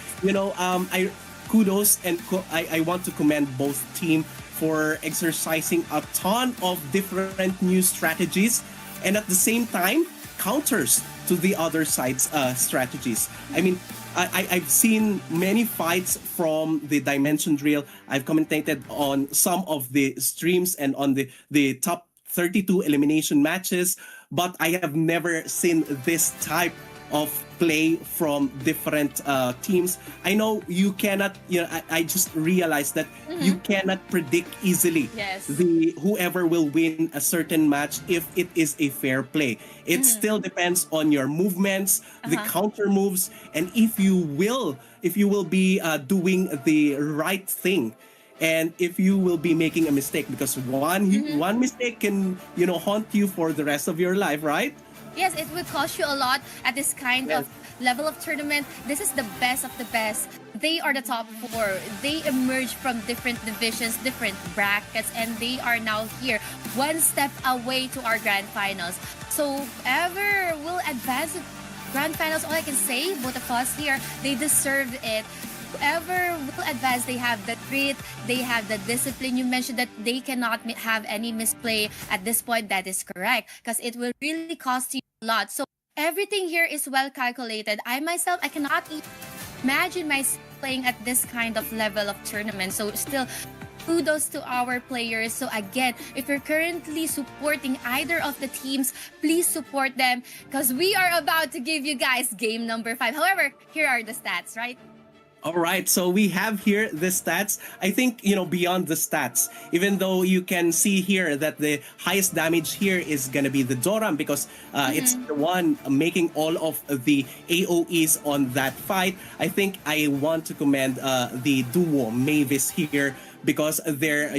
I kudos and I want to commend both team for exercising a ton of different new strategies and at the same time counters to the other side's strategies. I mean, I've seen many fights from the Dimension Drill. I've commentated on some of the streams and on the top 32 elimination matches, but I have never seen this type of play from different teams. I know you cannot, I just realized that you cannot predict easily Yes. the whoever will win a certain match if it is a fair play. It still depends on your movements, the counter moves, and if you will be doing the right thing. And if you will be making a mistake, because one mistake can haunt you for the rest of your life, right? Yes, it would cost you a lot at this kind Yes. of level of tournament. This is the best of the best. They are the top 4. They emerged from different divisions, different brackets, and they are now here, one step away to our grand finals. So whoever will advance to grand finals, all I can say, both of us here, they deserved it. Whoever will advance, they have the grit, they have the discipline. You mentioned that they cannot have any misplay at this point. That is correct because it will really cost you a lot. So everything here is well calculated. I myself, I cannot even imagine myself playing at this kind of level of tournament. So still, kudos to our players. So again, if you're currently supporting either of the teams, please support them because we are about to give you guys game number 5. However, here are the stats, right? All right, so we have here the stats. I think, beyond the stats, even though you can see here that the highest damage here is going to be the Doran because it's the one making all of the AoEs on that fight. I think I want to commend the duo Mavis here because their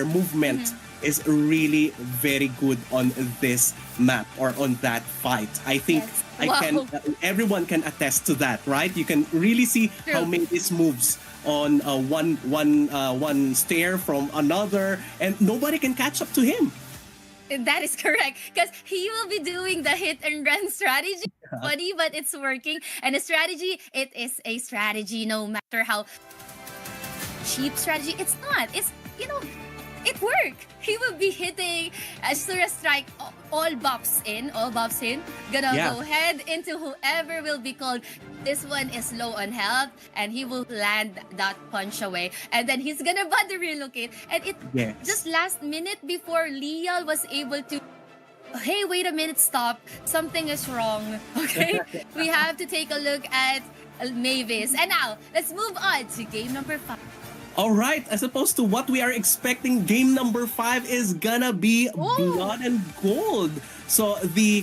movement is really very good on this map or on that fight. I think Yes. everyone can attest to that, right? You can really see how True. Mavis moves on one stair from another, and nobody can catch up to him. That is correct because he will be doing the hit and run strategy. Funny, but it's working. And a strategy, it is a strategy no matter how cheap strategy. It's not. It's it worked. He will be hitting Asura Strike, all buffs in, Gonna Yeah. go head into whoever will be called. This one is low on health, and he will land that punch away. And then he's gonna body relocate. And it Yes. just last minute before Leal was able to, hey, wait a minute, stop. Something is wrong. Okay? We have to take a look at Mavis. And now, let's move on to game number 5. All right, as opposed to what we are expecting, game number 5 is gonna be Blood and Gold. So the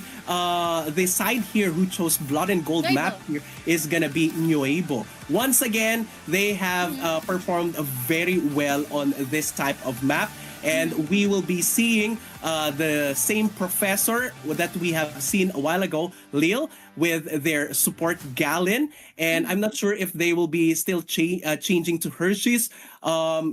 side here who chose Blood and Gold NYOIBO. map here is gonna be NYOIBO. Once again, they have performed very well on this type of map. And we will be seeing the same professor that we have seen a while ago, Lil, with their support Gallon. And I'm not sure if they will be still changing to Hershey's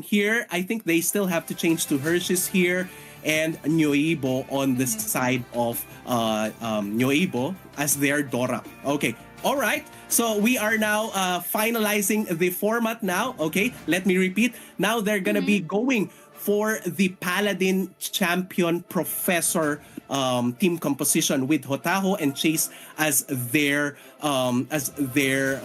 here. I think they still have to change to Hershey's here. And NYOIBO on the side of NYOIBO as their Dora. Okay. All right. So we are now finalizing the format now. Okay. Let me repeat. Now they're going to be going for the Paladin Champion Professor team composition with Hotaho and Chase as their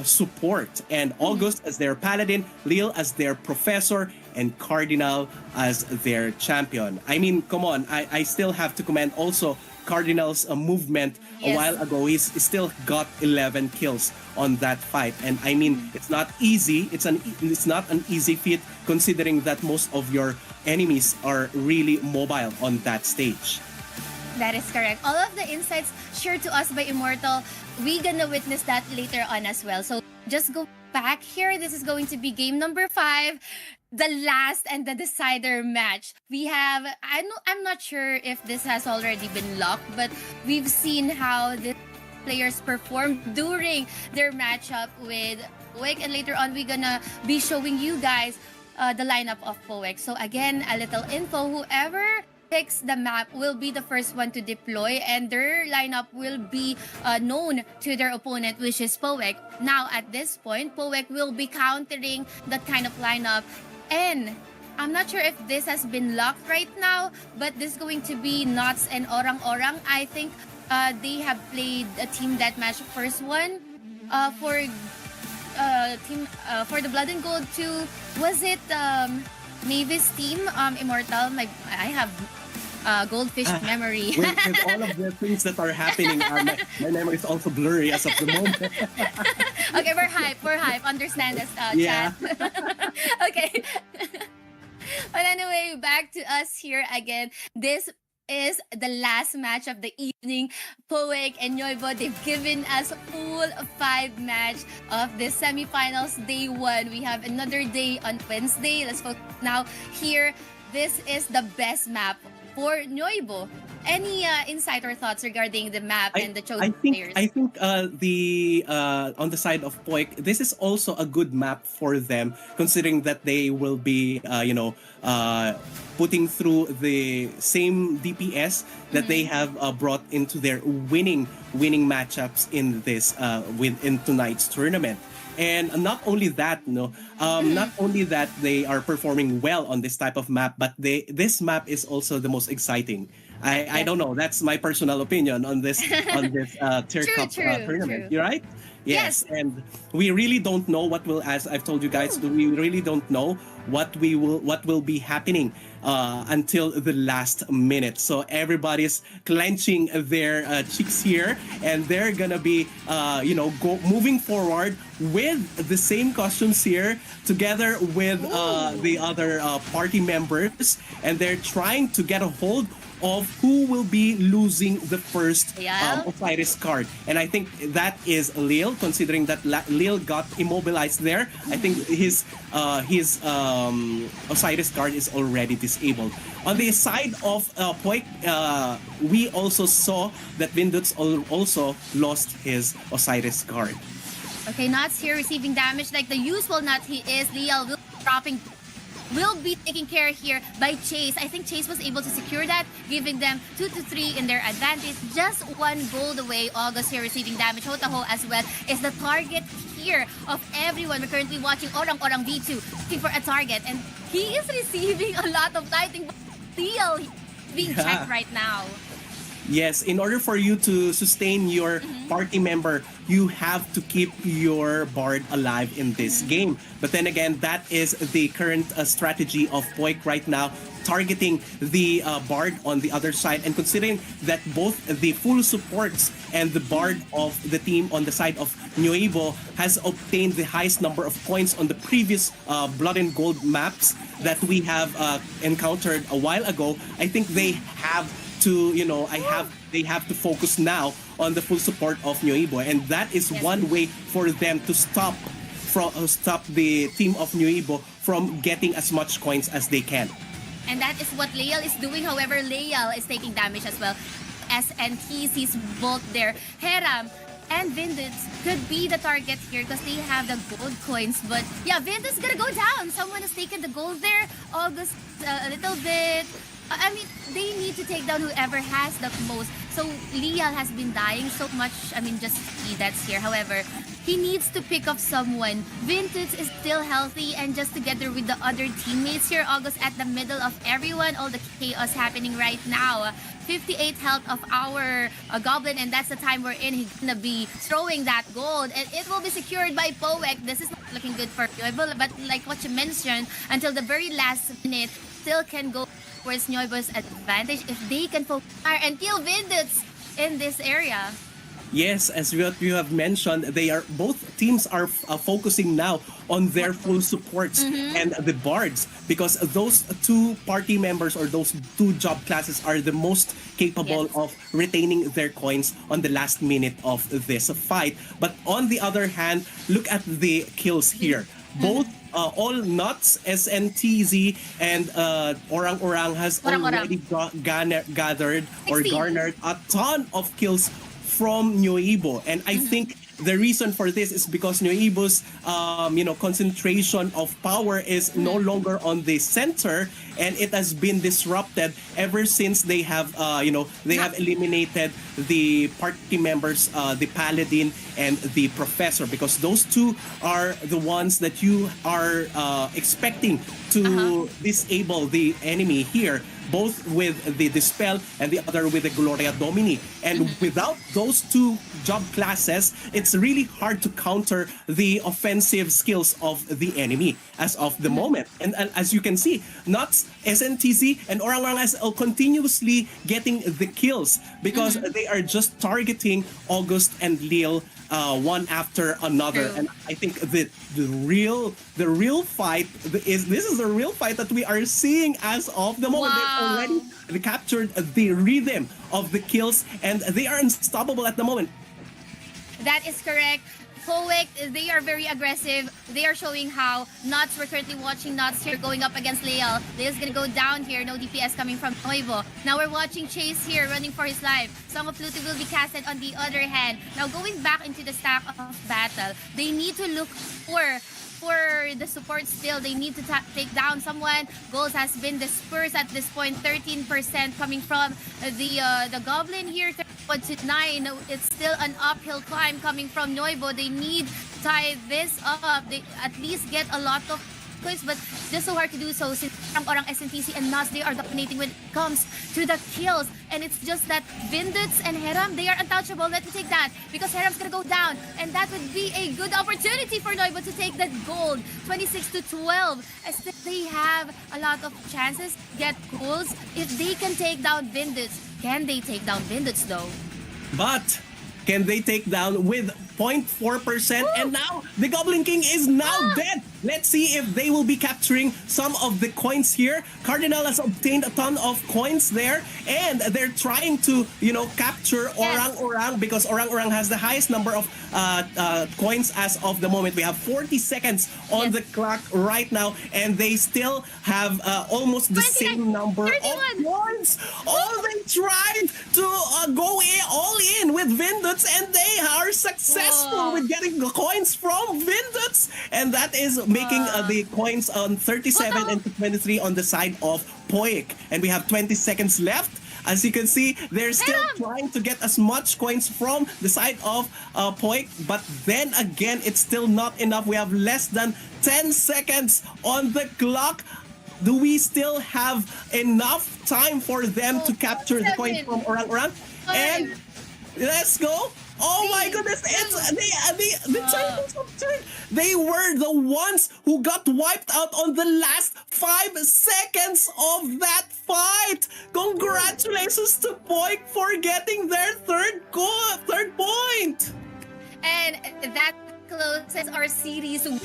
support, and August as their Paladin, Lil as their Professor, and Cardinal as their champion. I mean, come on, I still have to commend also Cardinal's movement a Yes. while ago. He's still got 11 kills on that fight, and I mean, it's not easy. It's not an easy feat considering that most of your enemies are really mobile on that stage. That is correct. All of the insights shared to us by Immortal, we gonna witness that later on as well. So just go back here. This is going to be game number 5, the last and the decider match. We have, I'm not sure if this has already been locked, but we've seen how the players performed during their matchup with poek, and later on we're gonna be showing you guys the lineup of poek. So again, a little info, whoever picks the map will be the first one to deploy, and their lineup will be known to their opponent, which is poek. Now at this point, poek will be countering that kind of lineup, and I'm not sure if this has been locked right now, but this is going to be Nuts and Orang Orang. I think they have played a team deathmatch first one for for the Blood and Gold 2. Was it Mavis team, Immortal? I have goldfish memory. With all of the things that are happening, my memory is also blurry as of the moment. Okay, we're hype. Understand us, Yeah. chat. Okay. But anyway, back to us here again. This is the last match of the evening. Poek and NYOIBO, they've given us full 5 match of the semifinals day 1. We have another day on Wednesday. Let's focus now here. This is the best map for NYOIBO. Any insight or thoughts regarding the map and the chosen players? I think the on the side of poek, this is also a good map for them, considering that they will be putting through the same DPS that they have brought into their winning matchups in this in tonight's tournament. And not only that, not only that they are performing well on this type of map, but this map is also the most exciting. I don't know. That's my personal opinion on this Tier Cup tournament. You're right. Yes, and we really don't know what will. As I've told you guys, we really don't know what will be happening until the last minute. So everybody's clenching their cheeks here, and they're gonna be moving forward with the same costumes here, together with the other party members, and they're trying to get a hold of who will be losing the first Osiris card. And I think that is Lil, considering that Lil got immobilized there. I think his Osiris card is already disabled. On the side of poek, we also saw that Vinduts also lost his Osiris card. Okay, Nuts here receiving damage like the usual Nut he is. Lil will dropping, will be taken care here by Chase. I think Chase was able to secure that, giving them 2-3 in their advantage. Just 1 gold away. August here receiving damage. Hotaho as well is the target here of everyone. We're currently watching Orang Orang V2 looking for a target, and he is receiving a lot of lighting, but still being Yeah. checked right now. Yes, in order for you to sustain your party member, you have to keep your bard alive in this game. But then again, that is the current strategy of poek right now, targeting the bard on the other side. And considering that both the full supports and the bard of the team on the side of NYOIBO has obtained the highest number of points on the previous Blood and Gold maps that we have encountered a while ago, I think they have to, they have to focus now on the full support of NYOIBO, and that is one way for them to stop the team of NYOIBO from getting as much coins as they can. And that is what Leal is doing. However, Leal is taking damage as well. SNTC's bolt there. Heram and Vindits could be the target here because they have the gold coins. But yeah, Vindits gonna go down. Someone has taken the gold there. August a little bit. I mean, they need to take down whoever has the most. So Leal has been dying so much. I mean, just he that's here. However, he needs to pick up someone. Vintage is still healthy and just together with the other teammates here. August at the middle of everyone. All the chaos happening right now. 58 health of our Goblin, and that's the time we're in. He's gonna be throwing that gold, and it will be secured by poek. This is not looking good for NYOIBO, but like what you mentioned, until the very last minute, still can go towards NYOIBO's advantage if they can focus and kill Vindits in this area. Yes, as what you have mentioned, both teams are focusing now on their full supports and the bards, because those two party members or those two job classes are the most capable of retaining their coins on the last minute of this fight. But on the other hand, look at the kills here. Both all nuts, SNTZ, and Orang Orang has already gathered or 16. garnered a ton of kills from NYOIBO, and I think the reason for this is because NYOIBO's concentration of power is no longer on the center, and it has been disrupted ever since they have eliminated the party members, the paladin and the professor, because those two are the ones that you are expecting to disable the enemy here, both with the Dispel and the other with the Gloria Domini. And without those two job classes, it's really hard to counter the offensive skills of the enemy as of the moment. And as you can see, Nuts, SNTZ, and Orang Orang is continuously getting the kills because they are just targeting August and Lil one after another. And I think the real fight is the real fight that we are seeing as of the moment. They've already captured the rhythm of the kills, and they are unstoppable at the moment. That is correct. poek, they are very aggressive. They are showing how. Nuts, we're currently watching Nuts here going up against Leal. Leal's gonna go down here. No DPS coming from NYOIBO. Now we're watching Chase here running for his life. Song of Pluto will be casted on the other hand. Now going back into the stack of battle, they need to look for the support still. They need to take down someone. Goals has been dispersed at this point. 13% coming from the Goblin here. 1 to 9. It's still an uphill climb coming from NYOIBO. They need to tie this up. They at least get a lot of points, but just so hard to do so since Orang SNTC and Nas, they are dominating when it comes to the kills. And it's just that Vindits and Heram, they are untouchable. Let me take that because Heram's gonna go down, and that would be a good opportunity for NYOIBO to take that gold. 26 to 12. As they have a lot of chances to get goals if they can take down Vindits. Can they take down Vindits though? But can they take down with 0.4%? And now the Goblin King is now dead. Let's see if they will be capturing some of the coins here. Cardinal has obtained a ton of coins there, and they're trying to, capture Orang Orang because Orang Orang has the highest number of coins as of the moment. We have 40 seconds on the clock right now, and they still have almost the same number 31. of coins. Oh, they tried to go all in with Vindits, and they are successful with getting the coins from Vindits, and that is making the coins on 37 and 23 on the side of poek. And we have 20 seconds left. As you can see, they're still trying to get as much coins from the side of poek, but then again, it's still not enough. We have less than 10 seconds on the clock. Do we still have enough time for them to Oh, capture the coin 7, from orang-orang? And 5, let's go. Oh my 3, goodness, 2. it's the Uh, turtles have turned. They were the ones who got wiped out on the last 5 seconds of that fight. Congratulations to Poik for getting their third point. and that closes our series with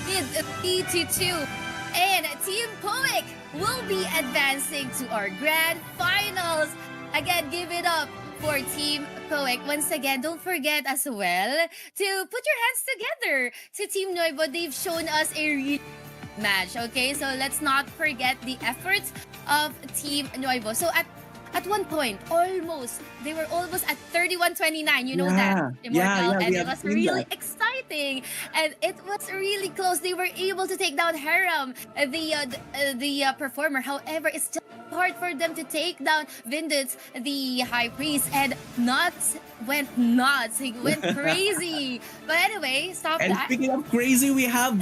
3-2. And Team Poek will be advancing to our grand finals. Again, give it up for Team Poek. Once again, don't forget as well to put your hands together to Team NYOIBO. They've shown us a real match, okay? So let's not forget the efforts of Team NYOIBO. So at one point, they were almost at 31-29. You know that, Immortal, and We it have was seen really that. exciting, and it was really close. They were able to take down Haram, the performer. However, it's just hard for them to take down Vindut, the high priest, and Nuts went nuts. He went crazy. But anyway, stop And that. speaking of crazy, we have